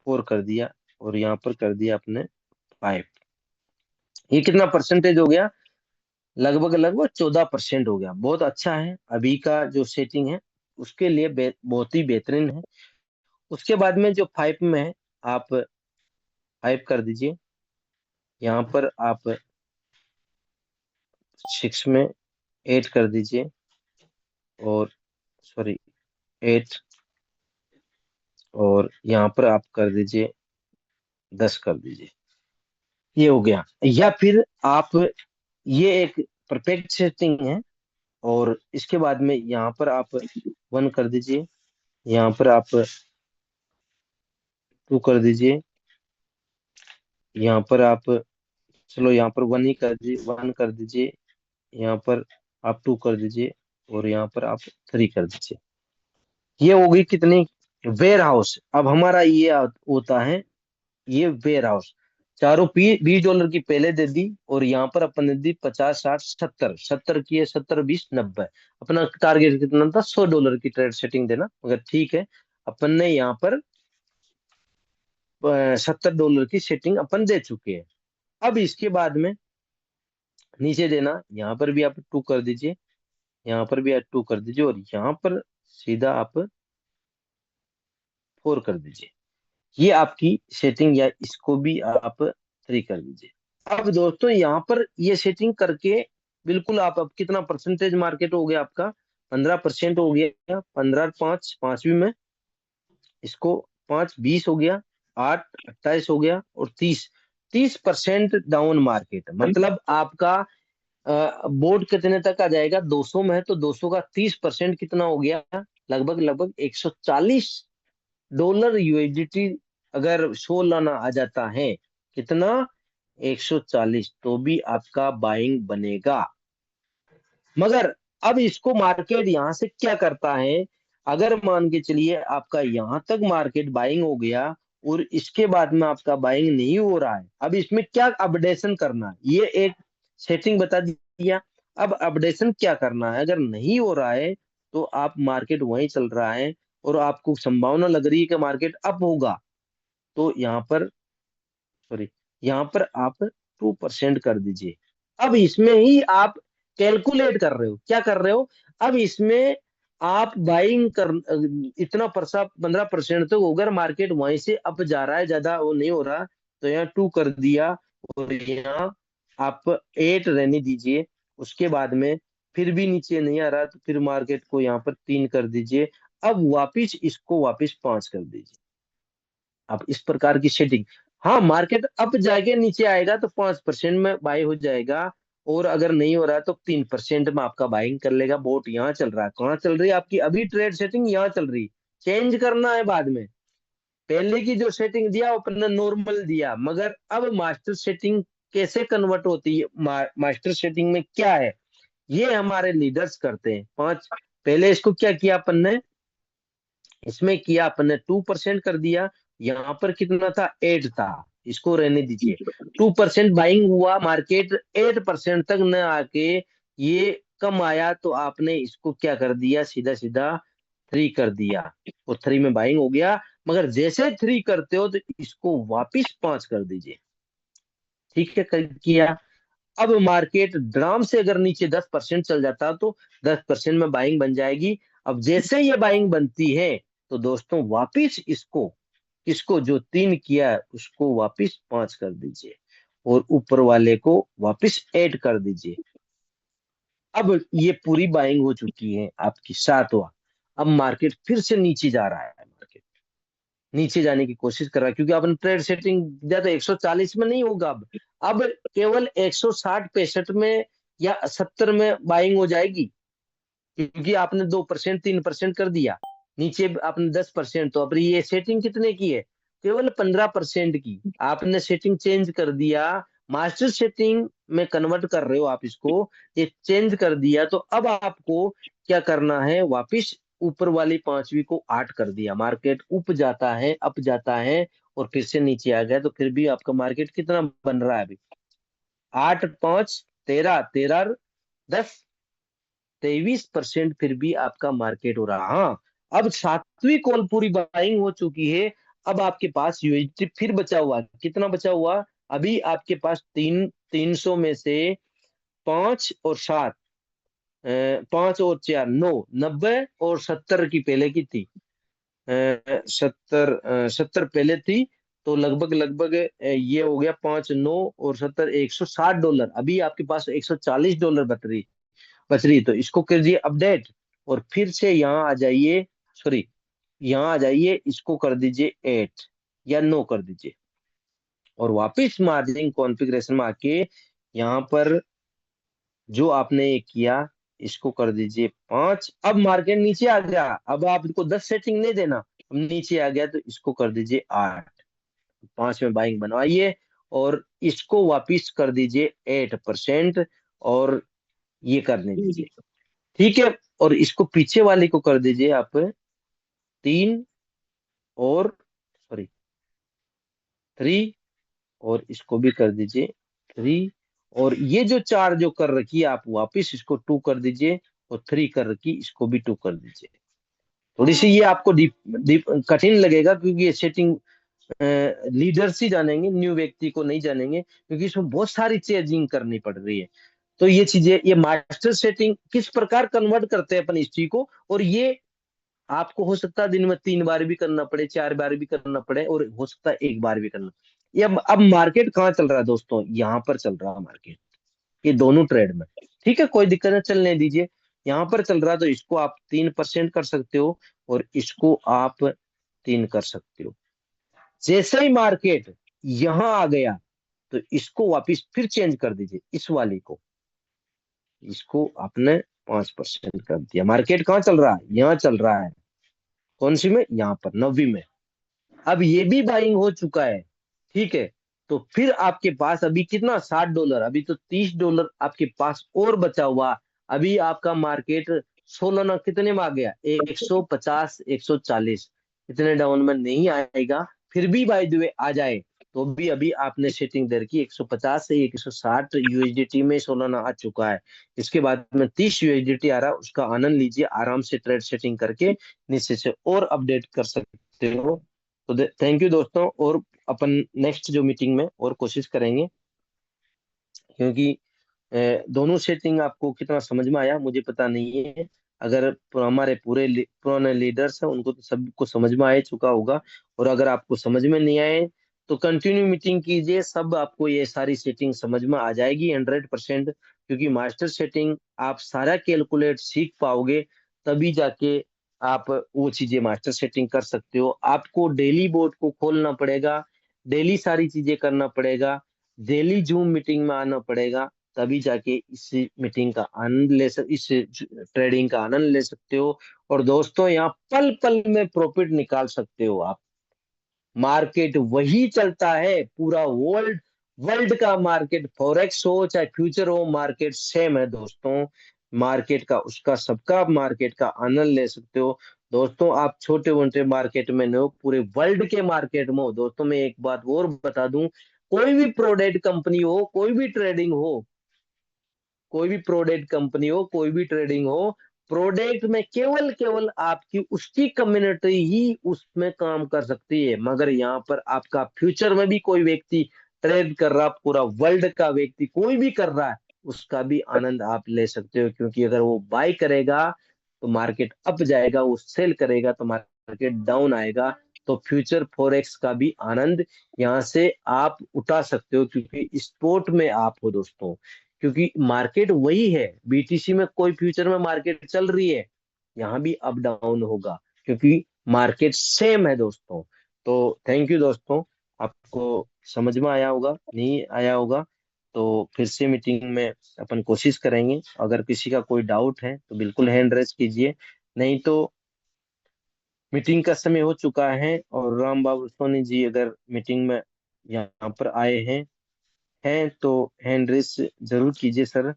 4 कर दिया। और यहाँ पर कर दिया आपने 5। ये कितना परसेंटेज हो गया? लगभग लगभग 14% हो गया। बहुत अच्छा है अभी का जो सेटिंग है, उसके लिए बहुत ही बेहतरीन है। उसके बाद में जो 5 में है, आप 5 कर दीजिए। यहाँ पर आप 6 में 8 कर दीजिए। और सॉरी 8, और यहाँ पर आप कर दीजिए 10 कर दीजिए। ये हो गया। या फिर आप, ये एक परफेक्ट सेटिंग है। और इसके बाद में यहाँ पर आप 1 कर दीजिए, यहाँ पर आप 2 कर दीजिए, यहाँ पर आप, चलो यहाँ पर 1 ही कर दीजिए, 1 कर दीजिए, यहाँ पर आप 2 कर दीजिए, और यहाँ पर आप 3 कर दीजिए। ये होगी कितनी? Warehouse. अब हमारा ये होता है ये वेयर हाउस। चारों $20 की पहले दे दी, और यहाँ पर अपन ने दी 50, 60, 70, 70 की है, 70, 20, 90। अपना टारगेट कितना था? $100 की ट्रेड सेटिंग देना, मगर ठीक है, अपन ने यहाँ पर $70 की सेटिंग अपन दे चुके हैं। अब इसके बाद में नीचे देना, यहाँ पर भी आप 2 कर दीजिए, यहाँ पर भी आप 2 कर दीजिए, और यहाँ पर सीधा आप 4 कर दीजिए। ये आपकी सेटिंग, या इसको भी आप 3 कर दीजिए। अब दोस्तों यहाँ पर ये सेटिंग करके बिल्कुल आप, अब कितना परसेंटेज मार्केट हो गया आपका, 15% हो गया, 15 5 पांचवी में, इसको 5 20 हो गया, 8 28 हो गया, और 30 30% डाउन मार्केट, मतलब आपका बोर्ड कितने तक आ जाएगा, 200 में है तो 200 का 30% कितना हो गया, लगभग लगभग $140 यूएसडीटी अगर शो लाना आ जाता है, कितना, 140, तो भी आपका बाइंग बनेगा। मगर अब इसको मार्केट यहां से क्या करता है, अगर मान के चलिए आपका यहां तक मार्केट बाइंग हो गया और इसके बाद में आपका बाइंग नहीं हो रहा है, अब इसमें क्या अपडेशन करना है, ये एक सेटिंग बता दिया। अब अपडेशन क्या करना है, अगर नहीं हो रहा है तो आप, मार्केट वहीं चल रहा है और आपको संभावना लग रही है कि मार्केट अप होगा, तो यहाँ पर, सॉरी, यहाँ पर आप 2% कर दीजिए। अब इसमें ही आप कैलकुलेट कर रहे हो, क्या कर रहे हो, अब इसमें आप बाइंग कर, इतना परसा 15% तो अगर मार्केट वहीं से अप जा रहा है, ज्यादा वो नहीं हो रहा, तो यहाँ 2 कर दिया, और यहाँ आप 8 रहने दीजिए। उसके बाद में फिर भी नीचे नहीं आ रहा, तो फिर मार्केट को यहाँ पर 3 कर दीजिए। अब वापिस इसको वापिस 5 कर दीजिए। अब इस प्रकार की सेटिंग, हाँ मार्केट अप जाएगा, नीचे आएगा तो 5% में बाय हो जाएगा, और अगर नहीं हो रहा है तो 3% में आपका बाइंग कर लेगा। बोट यहाँ चल रहा है, कहाँ चल रही है आपकी, अभी ट्रेड सेटिंग यहाँ चल रही, चेंज करना है बाद में। पहले की जो सेटिंग दिया वो अपना नॉर्मल दिया, मगर अब मास्टर सेटिंग कैसे कन्वर्ट होती है, मास्टर सेटिंग में क्या है, ये हमारे लीडर्स करते हैं। पांच, पहले इसको क्या किया अपन ने, इसमें किया अपन ने 2% कर दिया, यहाँ पर कितना था, 8 था, इसको रहने दीजिए। 2% बाइंग हुआ, मार्केट 8% तक न आके ये कम आया, तो आपने इसको क्या कर दिया, सीधा सीधा 3 कर दिया, और 3 में बाइंग हो गया। मगर जैसे 3 करते हो तो इसको वापिस 5 कर दीजिए। ठीक है, कर किया। अब मार्केट ड्राम से अगर नीचे 10% चल जाता तो 10% में बाइंग बन जाएगी। अब जैसे ये बाइंग बनती है तो दोस्तों वापिस इसको, इसको जो 3 किया है उसको वापिस 5 कर दीजिए, और ऊपर वाले को वापिस ऐड कर दीजिए। अब ये पूरी बाइंग हो चुकी है आपकी 7वां। अब मार्केट फिर से नीचे जा रहा है, मार्केट नीचे जाने की कोशिश कर रहा है, क्योंकि आपने ट्रेड सेटिंग दिया तो 140 में नहीं होगा। अब केवल 160 65 में या 70 में बाइंग हो जाएगी, क्योंकि आपने 2% 3% कर दिया, नीचे आपने 10%, तो अब ये सेटिंग कितने की है, केवल 15% की। आपने सेटिंग चेंज कर दिया, मास्टर सेटिंग में कन्वर्ट कर रहे हो आप इसको, ये चेंज कर दिया, तो अब आपको क्या करना है, वापिस ऊपर वाली 5वीं को 8 कर दिया, मार्केट ऊपर जाता है, अप जाता है, और फिर से नीचे आ गया, तो फिर भी आपका मार्केट कितना बन रहा है अभी, 8 5 13 13 10 23% फिर भी आपका मार्केट हो रहा। हाँ, अब 7वीं कॉल पूरी बाइंग हो चुकी है। अब आपके पास यूएसडी फिर बचा हुआ, कितना बचा हुआ, अभी आपके पास 300 में से 5 और 7, 5 और 4 9, 90 और 70 की पहले की थी, 70 पहले थी, तो लगभग लगभग ये हो गया 5 9 और 70, $160। अभी आपके पास $140 बच रही, तो इसको कीजिए अपडेट, और फिर से यहाँ आ जाइए, सॉरी, यहाँ आ जाइए, इसको कर दीजिए 8 या 9 कर दीजिए, और वापिस मार्जिन कॉन्फ़िगरेशन में आके यहाँ पर जो आपने ये किया, इसको कर दीजिए 5। अब मार्केट नीचे आ गया, अब आपको 10 सेटिंग नहीं देना, अब नीचे आ गया तो इसको कर दीजिए 8, 5 में बाइंग बनवाइए, और इसको वापिस कर दीजिए 8%, और ये करने दीजिए। ठीक है, और इसको पीछे वाले को कर दीजिए आप 3, और सॉरी 3, और इसको भी कर दीजिए 3, और ये जो 4 जो कर रखी है आप वापिस इसको 2 कर दीजिए, और 3 कर रखी इसको भी 2 कर दीजिए। थोड़ी सी ये आपको डीप डीप कठिन लगेगा, क्योंकि ये सेटिंग लीडर्स ही जानेंगे, न्यू व्यक्ति को नहीं जानेंगे, क्योंकि इसमें बहुत सारी चेंजिंग करनी पड़ रही है। तो ये चीजें, ये मास्टर सेटिंग किस प्रकार कन्वर्ट करते हैं अपन इस चीज को, और ये आपको हो सकता है दिन में 3 बार भी करना पड़े, 4 बार भी करना पड़े, और हो सकता है 1 बार भी करना। ये अब मार्केट कहाँ चल रहा है दोस्तों, यहाँ पर चल रहा है मार्केट, ये दोनों ट्रेड में। ठीक है, कोई दिक्कत नहीं, चलने दीजिए। यहाँ पर चल रहा है तो इसको आप 3% कर सकते हो, और इसको आप 3 कर सकते हो। जैसे ही मार्केट यहाँ आ गया तो इसको वापिस फिर चेंज कर दीजिए, इस वाली को, इसको आपने 5% कर दिया। मार्केट कहाँ चल रहा है, यहाँ चल रहा है। कौन सी में, यहाँ पर 90 में। अब ये भी बाइंग हो चुका है। ठीक है, तो फिर आपके पास अभी कितना, $60, अभी तो $30 आपके पास और बचा हुआ। अभी आपका मार्केट 16 ना कितने में आ गया, 150 140, इतने डाउन में नहीं आएगा। फिर भी बाय द वे आ जाए तो भी अभी आपने सेटिंग दर की 150 से 160 यूएसडीटी में सोलाना आ चुका है। इसके बाद में 30 यूएसडीटी आ रहा है, उसका आनंद लीजिए आराम से, ट्रेड सेटिंग करके नीचे से और अपडेट कर सकते हो। तो थैंक यू दोस्तों, और अपन नेक्स्ट जो मीटिंग में और कोशिश करेंगे, क्योंकि दोनों सेटिंग आपको कितना समझ में आया मुझे पता नहीं है। अगर हमारे पूरे पुराने लीडर्स हैं उनको तो सबको समझ में आ चुका होगा, और अगर आपको समझ में नहीं आए तो कंटिन्यू मीटिंग कीजिए, सब आपको ये सारी सेटिंग समझ में आ जाएगी 100%। क्योंकि मास्टर सेटिंग आप सारा कैलकुलेट सीख पाओगे, तभी जाके आप वो चीजें मास्टर सेटिंग कर सकते हो। आपको डेली बोर्ड को खोलना पड़ेगा, डेली सारी चीजें करना पड़ेगा, डेली जूम मीटिंग में आना पड़ेगा, तभी जाके इस मीटिंग का आनंद इस ट्रेडिंग का आनंद ले सकते हो। और दोस्तों यहाँ पल पल में प्रॉफिट निकाल सकते हो आप। मार्केट वही चलता है, पूरा वर्ल्ड, वर्ल्ड का मार्केट, फॉरेक्स हो चाहे फ्यूचर हो, मार्केट सेम है दोस्तों। मार्केट का उसका सबका मार्केट का आनंद ले सकते हो। दोस्तों आप छोटे मोटे मार्केट में नहीं हो, पूरे वर्ल्ड के मार्केट में हो। दोस्तों मैं एक बात और बता दूं, कोई भी प्रोडक्ट कंपनी हो, कोई भी ट्रेडिंग हो, कोई भी प्रोडक्ट कंपनी हो, कोई भी ट्रेडिंग हो, प्रोडक्ट में केवल केवल आपकी उसकी कम्युनिटी ही उसमें काम कर सकती है। मगर यहाँ पर आपका फ्यूचर में भी कोई व्यक्ति ट्रेड कर रहा, पूरा वर्ल्ड का व्यक्ति कोई भी कर रहा है, उसका भी आनंद आप ले सकते हो। क्योंकि अगर वो बाय करेगा तो मार्केट अप जाएगा, वो सेल करेगा तो मार्केट डाउन आएगा। तो फ्यूचर फॉरेक्स का भी आनंद यहाँ से आप उठा सकते हो, क्योंकि स्पोर्ट में आप हो दोस्तों। क्योंकि मार्केट वही है, बीटीसी में कोई फ्यूचर में मार्केट चल रही है, यहाँ भी अप डाउन होगा, क्योंकि मार्केट सेम है दोस्तों। तो थैंक यू दोस्तों, आपको समझ में आया होगा, नहीं आया होगा तो फिर से मीटिंग में अपन कोशिश करेंगे। अगर किसी का कोई डाउट है तो बिल्कुल हैंड रेज कीजिए, नहीं तो मीटिंग का समय हो चुका है। और राम बाबू सोनी जी अगर मीटिंग में यहाँ पर आए हैं तो हैंड रेज जरूर कीजिए सर।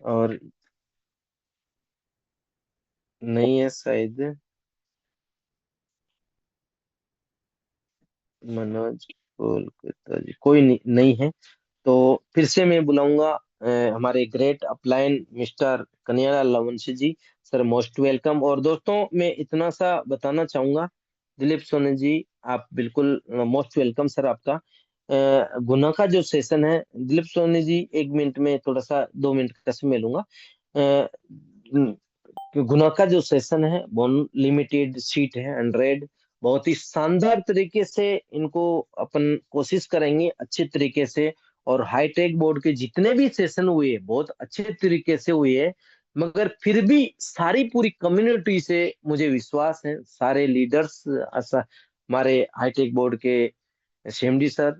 और नहीं है शायद, मनोज कोलकाता जी कोई नहीं है, तो फिर से मैं बुलाऊंगा हमारे great upline mister Kanhaiyalal Lavanshi ji. Sir most welcome. और दोस्तों मैं इतना सा बताना चाहूंगा, दिलीप सोनी जी आप बिल्कुल मोस्ट वेलकम सर आपका। गुना का जो सेशन है, दिलीप सोनी जी 1 मिनट में थोड़ा सा 2 मिनट का समय लूंगा। कि गुना का जो सेशन है बहुत लिमिटेड सीट है, 100, बहुत ही शानदार तरीके से इनको अपन कोशिश करेंगे अच्छे तरीके से। और हाईटेक बोर्ड के जितने भी सेशन हुए बहुत अच्छे तरीके से हुए हैं। मगर फिर भी सारी पूरी कम्युनिटी से मुझे विश्वास है, सारे लीडर्स, हमारे हाईटेक बोर्ड के सीएमडी सर,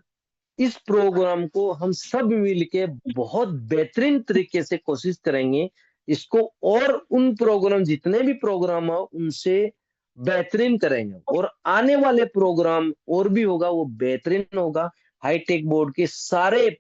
इस प्रोग्राम को हम सब मिलके बहुत बेहतरीन तरीके से कोशिश करेंगे इसको, और उन प्रोग्राम जितने भी प्रोग्राम हो उनसे बेहतरीन करेंगे, और आने वाले प्रोग्राम और भी होगा वो बेहतरीन होगा। हाईटेक बोर्ड के सारे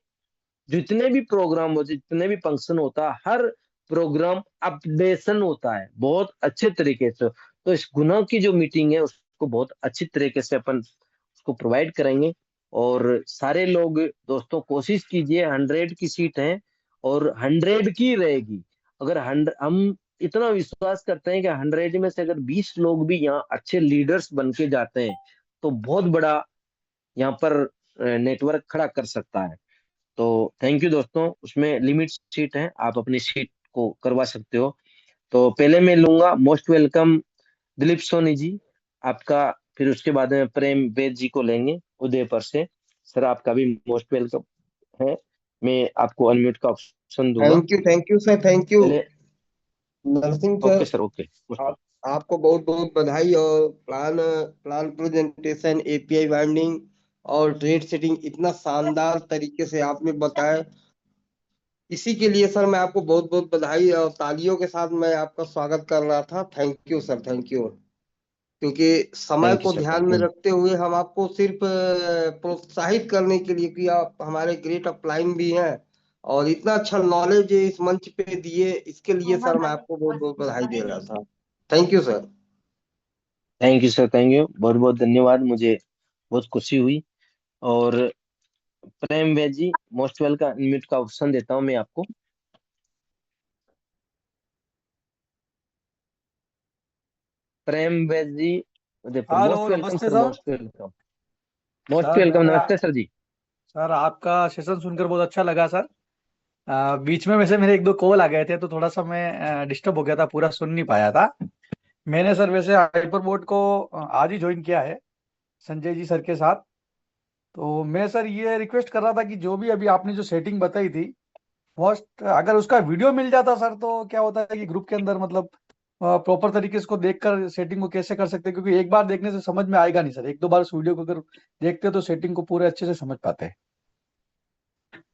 जितने भी प्रोग्राम हो, जितने भी फंक्शन होता है, हर प्रोग्राम अपडेशन होता है बहुत अच्छे तरीके से। तो इस गुना की जो मीटिंग है उसको बहुत अच्छी तरीके से अपन उसको प्रोवाइड करेंगे। और सारे लोग दोस्तों कोशिश कीजिए, 100 की सीट है और 100 की रहेगी। अगर 100, हम इतना विश्वास करते हैं कि 100 में से अगर 20 लोग भी यहाँ अच्छे लीडर्स बन के जाते हैं तो बहुत बड़ा यहाँ पर नेटवर्क खड़ा कर सकता है। तो थैंक यू दोस्तों, उसमें लिमिट सीट है, आप अपनी सीट को करवा सकते हो। तो पहले मैं लूंगा मोस्ट वेलकम दिलीप सोनी जी आपका, फिर उसके बाद में प्रेम वेद जी को लेंगे उदयपुर से। सर आपका भी मोस्ट वेलकम है। मैं आपको अनम्यूट का ऑप्शन दूंगा thank you sir, thank you पहले। Narsingh okay sir. Sir, okay. आप आपको बहुत बहुत बधाई। और plan plan presentation, API binding और ट्रेड सेटिंग इतना शानदार तरीके से आपने बताया, इसी के लिए सर मैं आपको बहुत बहुत बधाई और तालियों के साथ मैं आपका स्वागत कर रहा था। Thank you sir, thank you. क्योंकि समय थैंक यू को सर, ध्यान थैंक में यू। रखते हुए हम आपको सिर्फ प्रोत्साहित करने के लिए कि आप हमारे ग्रेट अपलाइन भी हैं और इतना अच्छा नॉलेज इस मंच पे दिए, इसके लिए सर मैं आपको बहुत बहुत बधाई दे रहा था। Thank you sir. Thank you sir, thank you, बहुत बहुत धन्यवाद। मुझे बहुत खुशी हुई। और प्रेम वैद जी, मोस्ट वेलकम का अनम्यूट का ऑप्शन देता हूं मैं आपको। प्रेम वैद जी, देखो, हेलो, मोस्ट वेलकम नमस्ते sir, sir. Most welcome. Most sir welcome, मैंने नमस्ते सर जी। सर आपका सेशन सुनकर बहुत अच्छा लगा सर। बीच में वैसे मेरे एक दो कॉल आ गए थे तो थोड़ा सा मैं डिस्टर्ब हो गया था, पूरा सुन नहीं पाया था। मैंने सर वैसे हाइपरबोर्ड को आज ही ज्वाइन किया है संजय जी सर के साथ। तो मैं सर ये रिक्वेस्ट कर रहा था कि जो भी अभी आपने जो सेटिंग बताई थी, मोस्ट अगर उसका वीडियो मिल जाता सर तो क्या होता है कि ग्रुप के अंदर मतलब प्रॉपर तरीके से उसको देखकर सेटिंग को कैसे कर सकते हैं, क्योंकि एक बार देखने से समझ में आएगा नहीं सर, एक दो बार उस वीडियो को अगर देखते तो सेटिंग को पूरे अच्छे से समझ पाते हैं।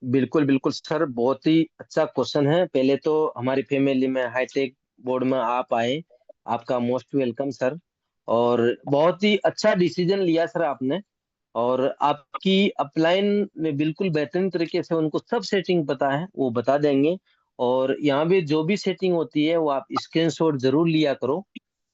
बिल्कुल बिल्कुल सर, बहुत ही अच्छा क्वेश्चन है। पहले तो हमारी फैमिली में हाईटेक बोर्ड में आप आए, आपका मोस्ट वेलकम सर। और बहुत ही अच्छा डिसीजन लिया सर आपने। और आपकी अपलाइन में बिल्कुल बेहतरीन तरीके से उनको सब सेटिंग पता है, वो बता देंगे। और यहाँ भी जो भी सेटिंग होती है वो आप स्क्रीनशॉट जरूर लिया करो।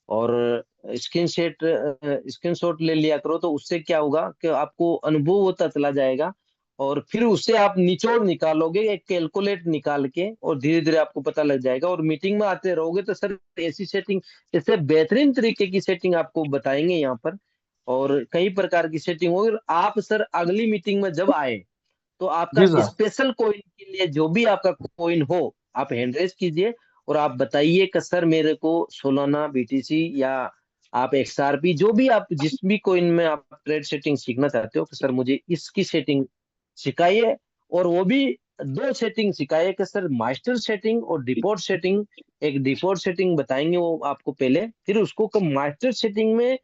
और स्क्रीनशॉट ले लिया करो, तो उससे क्या होगा कि आपको अनुभव होता चला जाएगा। और फिर उससे आप निचोड़ निकालोगे, एक कैलकुलेट निकाल के, और धीरे धीरे आपको पता लग जाएगा। और मीटिंग में आते रहोगे तो सर ऐसी सेटिंग, इससे बेहतरीन तरीके की सेटिंग आपको बताएंगे यहाँ पर। और कई प्रकार की सेटिंग होगी। और आप सर अगली मीटिंग में जब आए तो आपका जी सर। स्पेशल कॉइन के लिए जो भी आपका कॉइन हो, आप हैंड रेज कीजिए और आप बताइए कि सर मेरे को सोलाना, बीटीसी, या आप एक्सआरपी, जो भी आप जिस भी कॉइन में आप ट्रेड सेटिंग सीखना चाहते हो, कि सर मुझे इसकी सेटिंग सिखाइए। और वो भी दो सेटिंग सिखाइए, कि सर मास्टर सेटिंग और डिफॉल्ट सेटिंग। एक डिफॉल्ट सेटिंग बताएंगे वो आपको पहले, फिर उसको मास्टर सेटिंग में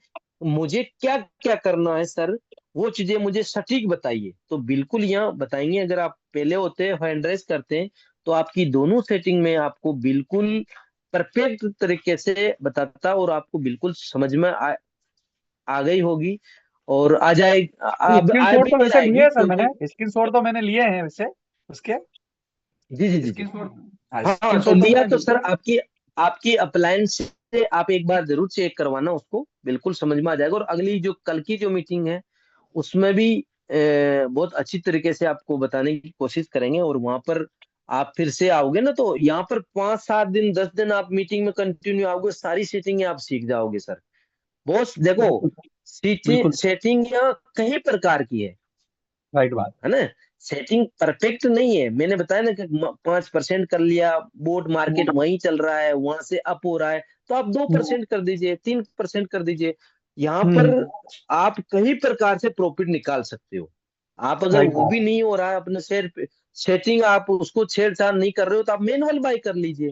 मुझे क्या क्या करना है सर, वो चीजें मुझे सटीक बताइए। तो बिल्कुल यहाँ बताएंगे। अगर आप पहले होते हैं हैंड रेस करते हैं, तो आपकी दोनों सेटिंग में आपको बिल्कुल परफेक्ट तरीके से बताता, और आपको बिल्कुल समझ में आ गई होगी। और आ जाए, अब स्क्रीन आ शॉट भी तो वैसे लिए जाएगी, है सर, मैंने क्योंकि स्क्रीन शॉट तो मैंने लिए हैं वैसे उसके। जी जी जी जी। स्क्रीन शॉट, हाँ हाँ, स्क्रीन तो शॉट तो लिया मैंने तो लिए। सर आपकी आपकी अप्लायंस से आप एक बार जरूर चेक करवाना उसको, बिल्कुल समझ में आ जाएगा। और अगली जो कल की जो मीटिंग है उसमें भी बहुत अच्छी तरीके से आपको बताने की कोशिश करेंगे। और वहां पर आप फिर से आओगे ना, तो यहाँ पर 5 7 दिन 10 दिन आप मीटिंग में कंटिन्यू आओगे, सारी सेटिंग आप सीख जाओगे सर। बॉस देखो, बिल्कुल सीटिंग बिल्कुल। सेटिंग यहाँ कई प्रकार की राइट बात। है ना। सेटिंग परफेक्ट नहीं है, मैंने बताया ना कि 5% कर लिया, बोट मार्केट वहीं चल रहा है, वहां से अप हो रहा है, तो आप 2% कर दीजिए, 3% कर दीजिए। यहाँ पर हम्म। आप कई प्रकार से प्रॉफिट निकाल सकते हो। आप अगर राइट वो बात। भी नहीं हो रहा है अपने शेयर पे, सेटिंग आप उसको छेड़छाड़ नहीं कर रहे हो, तो आप मैनुअल बाय कर लीजिए।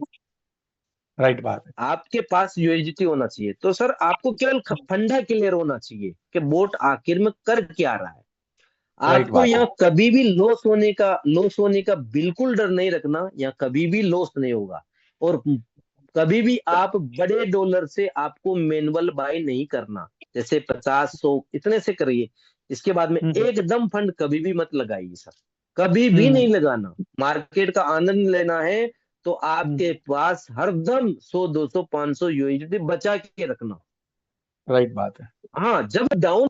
राइट बात है। आपके पास यूएसडीटी होना चाहिए। तो सर आपको केवल फंडा क्लियर होना चाहिए कि बोट आखिर में कर क्या रहा है। राइट आपको बात है। यहाँ कभी भी लॉस होने का बिल्कुल डर नहीं रखना, यहाँ कभी भी लॉस नहीं होगा। और कभी भी आप बड़े डॉलर से आपको मैनुअल बाय नहीं करना, जैसे 50 100 इतने से करिए। इसके बाद में हम्म एकदम फंड कभी भी मत लगाइए सर, कभी भी हम्म नहीं लगाना। मार्केट का आनंद लेना है तो आपके हम्म। पास हरदम 100 200 500 यूएसडी बचा के रखना। राइट बात है। हाँ, जब डाउन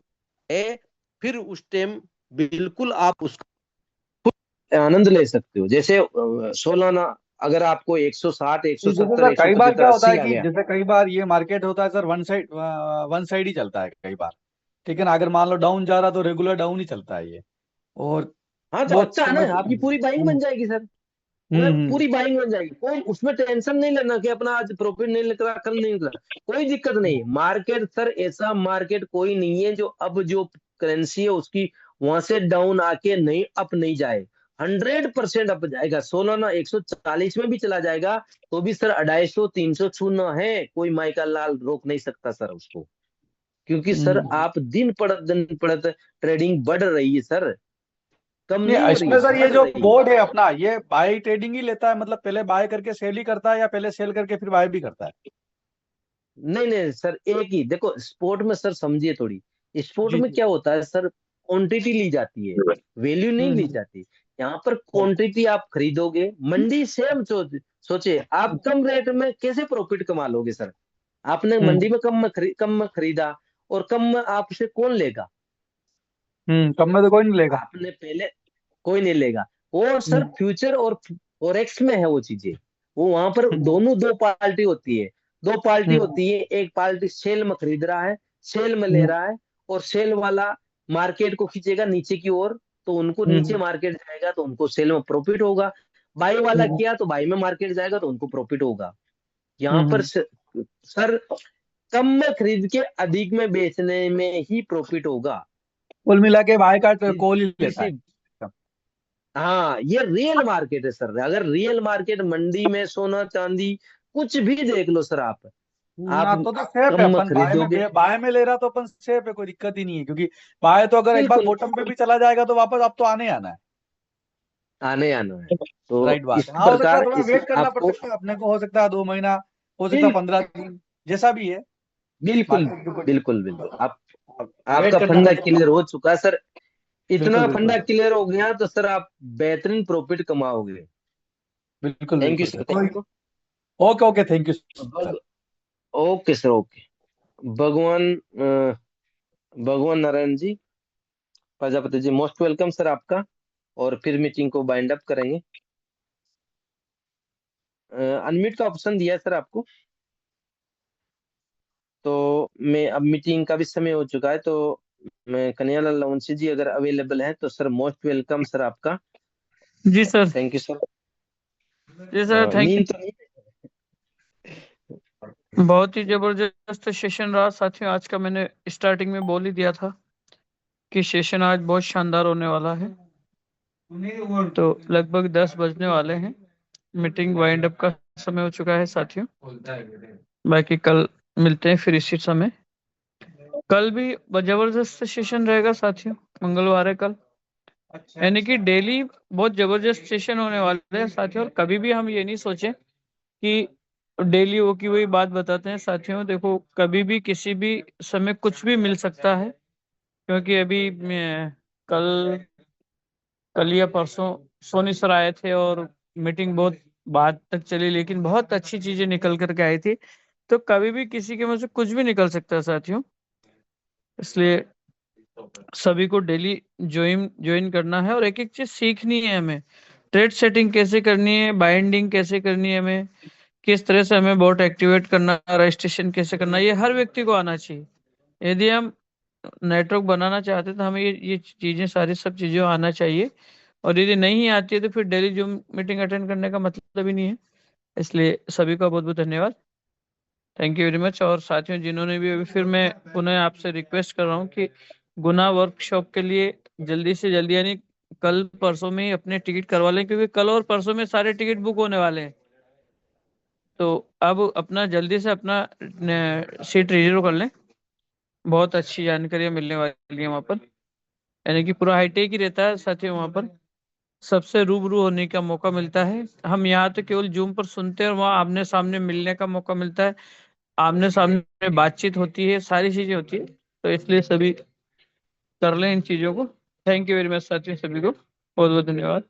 है फिर उस टाइम बिल्कुल आप उसका आनंद ले सकते हो। जैसे सोलाना, अगर आपको 160 जी, जैसे 170 सर कई बार 175 क्या होता है 80 आ कि गया, जैसे कई बार ये मार्केट होता है सर, वन साइड ही चलता है कई बार। ठीक है ना, अगर मान लो डाउन जा रहा तो रेगुलर डाउन ही चलता है ये। और हाँ तो बहुत अच्छा है समय ना, आपकी पूरी बाइंग बन जाएगी सर। पूरा हम्म। पूरी बाइंग बन जाएगी, कोई उसमें टेंशन नहीं लेना कि अपना आज प्रॉफिट नहीं निकला, कल नहीं निकला। कोई दिक्कत नहीं। मार्केट सर ऐसा मार्केट कोई नहीं है जो अब जो करेंसी है उसकी वहां से डाउन आके नहीं अप नहीं जाए, 100% अप जाएगा। सोलाना 140 में भी चला जाएगा तो भी सर 250-300 छूना है, कोई माइका लाल रोक नहीं सकता सर उसको, क्योंकि सर आप दिन पड़त ट्रेडिंग बढ़ रही है सर, कम नहीं, नहीं हो रही इसमें है, सर ये बढ़ जो रही है। बोर्ड है अपना, ये बाय ट्रेडिंग ही लेता है, मतलब पहले बाय करके सेल ही करता है या पहले सेल करके फिर बाय भी करता है? नहीं नहीं सर, एक ही देखो, स्पोर्ट में सर समझिए थोड़ी, स्पोर्ट जी में जी। क्या होता है सर, क्वांटिटी ली जाती है, वैल्यू नहीं ली हम्म। जाती। यहाँ पर क्वांटिटी आप खरीदोगे, मंडी सेम सोचे आप कम रेट में कैसे प्रॉफिट कमा लोगे सर? आपने मंडी में कम में खरीदा, और कम में आपसे कौन लेगा? कम में तो कोई नहीं लेगा। आपने पहले, कोई नहीं लेगा। वो सर हम्म फ्यूचर और फॉरेक्स में है वो चीजें, वो वहां पर हम्म दोनों दो पार्टी होती है, दो पार्टी हम्म होती है, एक पार्टी सेल में खरीद रहा है, सेल में ले हम्म रहा है, और सेल वाला मार्केट को खींचेगा नीचे की ओर, तो उनको नीचे हम्म मार्केट जाएगा तो उनको सेल में प्रॉफिट होगा। बाई वाला हम्म किया तो बाई में मार्केट जाएगा तो उनको प्रॉफिट होगा। यहाँ हम्म पर हम्म। सर कम में खरीद के अधिक में बेचने में ही प्रॉफिट होगा। कुल मिला के बाय का कॉल ही लेता है। किसी, हाँ ये रियल मार्केट है सर। अगर रियल मार्केट, मंडी में सोना चांदी कुछ भी देख लो सर, आप ना तो सेफ कम है, में अपन खरीदोगे। बाय में ले रहा तो अपन सेफ है, कोई दिक्कत ही नहीं है, क्योंकि बाय तो अगर एक बार बिल्कुल, बॉटम पे भी चला जाएगा तो वापस अब तो आने ही आना है। आने आना है। तो राइट बात इस है। हाँ, हो सकता है प्रकार थोड़ा इस वेट करना पड़ आपको, सकता है अपने को, हो सकता है 2 महीना, हो सकता है बिल, 15 दिन, जैसा भी है। बिल्कुल मार्केट बिल्कुल बिल्कुल बिल्कुल वेट आपका करना फंडा पड़ेगा। क्लियर हो चुका है सर। बिल्कुल इतना बिल्कुल फंडा क्लियर हो गया तो सर आप बेहतरीन प्रॉफिट कमाओगे। बिल्कुल थैंक यू बिल्कुल सर, सर, कोई। Thank you. Okay okay, thank you sir. Okay sir, okay. भगवान भगवान Narayan ji, Prajapati ji, most welcome sir आपका। और फिर मीटिंग को बाइंड अप करेंगे। अनम्यूट का ऑप्शन दिया है सर आपको। तो मैं अब, मीटिंग का भी समय हो चुका है, तो मैं कन्हैयालाल लवंशी जी अगर अवेलेबल है तो सर मोस्ट वेलकम सर आपका। जी सर। Thank you sir. जी सर, थैंक नींद तो नहीं? यू। बहुत ही जबरदस्त सेशन रहा साथियों आज का। मैंने स्टार्टिंग में बोल ही दिया था कि सेशन आज बहुत शानदार होने वाला है। तो लगभग 10 बजने वाले हैं, मीटिंग वाइंड अप का समय हो चुका है साथियों। बाकी कल मिलते हैं फिर इसी समय। कल भी जबरदस्त सेशन रहेगा साथियों, मंगलवार है कल, यानी कि डेली बहुत जबरदस्त सेशन होने वाले हैं साथियों। और कभी भी हम ये नहीं सोचे कि डेली वो की वही बात बताते हैं साथियों। देखो, कभी भी किसी भी समय कुछ भी मिल सकता है, क्योंकि अभी कल कल या परसों सोनी सर आए थे और मीटिंग बहुत बाद तक चली, लेकिन बहुत अच्छी चीजें निकल करके आई थी। तो कभी भी किसी के मुंह से कुछ भी निकल सकता है साथियों, इसलिए सभी को डेली ज्वाइन ज्वाइन करना है और एक एक चीज सीखनी है हमें। ट्रेड सेटिंग कैसे करनी है, बाइंडिंग कैसे करनी है हमें, किस तरह से हमें बोट एक्टिवेट करना, रजिस्ट्रेशन कैसे करना, ये हर व्यक्ति को आना चाहिए। यदि हम नेटवर्क बनाना चाहते हैं तो हमें ये चीजें, सारी सब चीजें आना चाहिए। और यदि नहीं आती है तो फिर डेली जूम मीटिंग अटेंड करने का मतलब ही नहीं है। इसलिए सभी का बहुत बहुत धन्यवाद, थैंक यू वेरी मच। और साथियों जिन्होंने भी अभी, फिर मैं पुनः आपसे रिक्वेस्ट कर रहा हूँ कि गुना वर्कशॉप के लिए जल्दी से जल्दी, यानी कल परसों में ही अपने टिकट करवा लें, क्योंकि कल और परसों में सारे टिकट बुक होने वाले हैं। तो अब अपना जल्दी से अपना सीट रिजर्व कर लें, बहुत अच्छी जानकारियां मिलने वाली है वहाँ पर, यानी कि पूरा हाईटेक ही रहता है साथियों। वहाँ पर सबसे रूबरू होने का मौका मिलता है। हम यहाँ तो केवल जूम पर सुनते हैं, और वहाँ आमने सामने मिलने का मौका मिलता है, आमने सामने बातचीत होती है, सारी चीजें होती है। तो इसलिए सभी कर लें इन चीजों को। थैंक यू वेरी मच साथियों, सभी को बहुत बहुत धन्यवाद।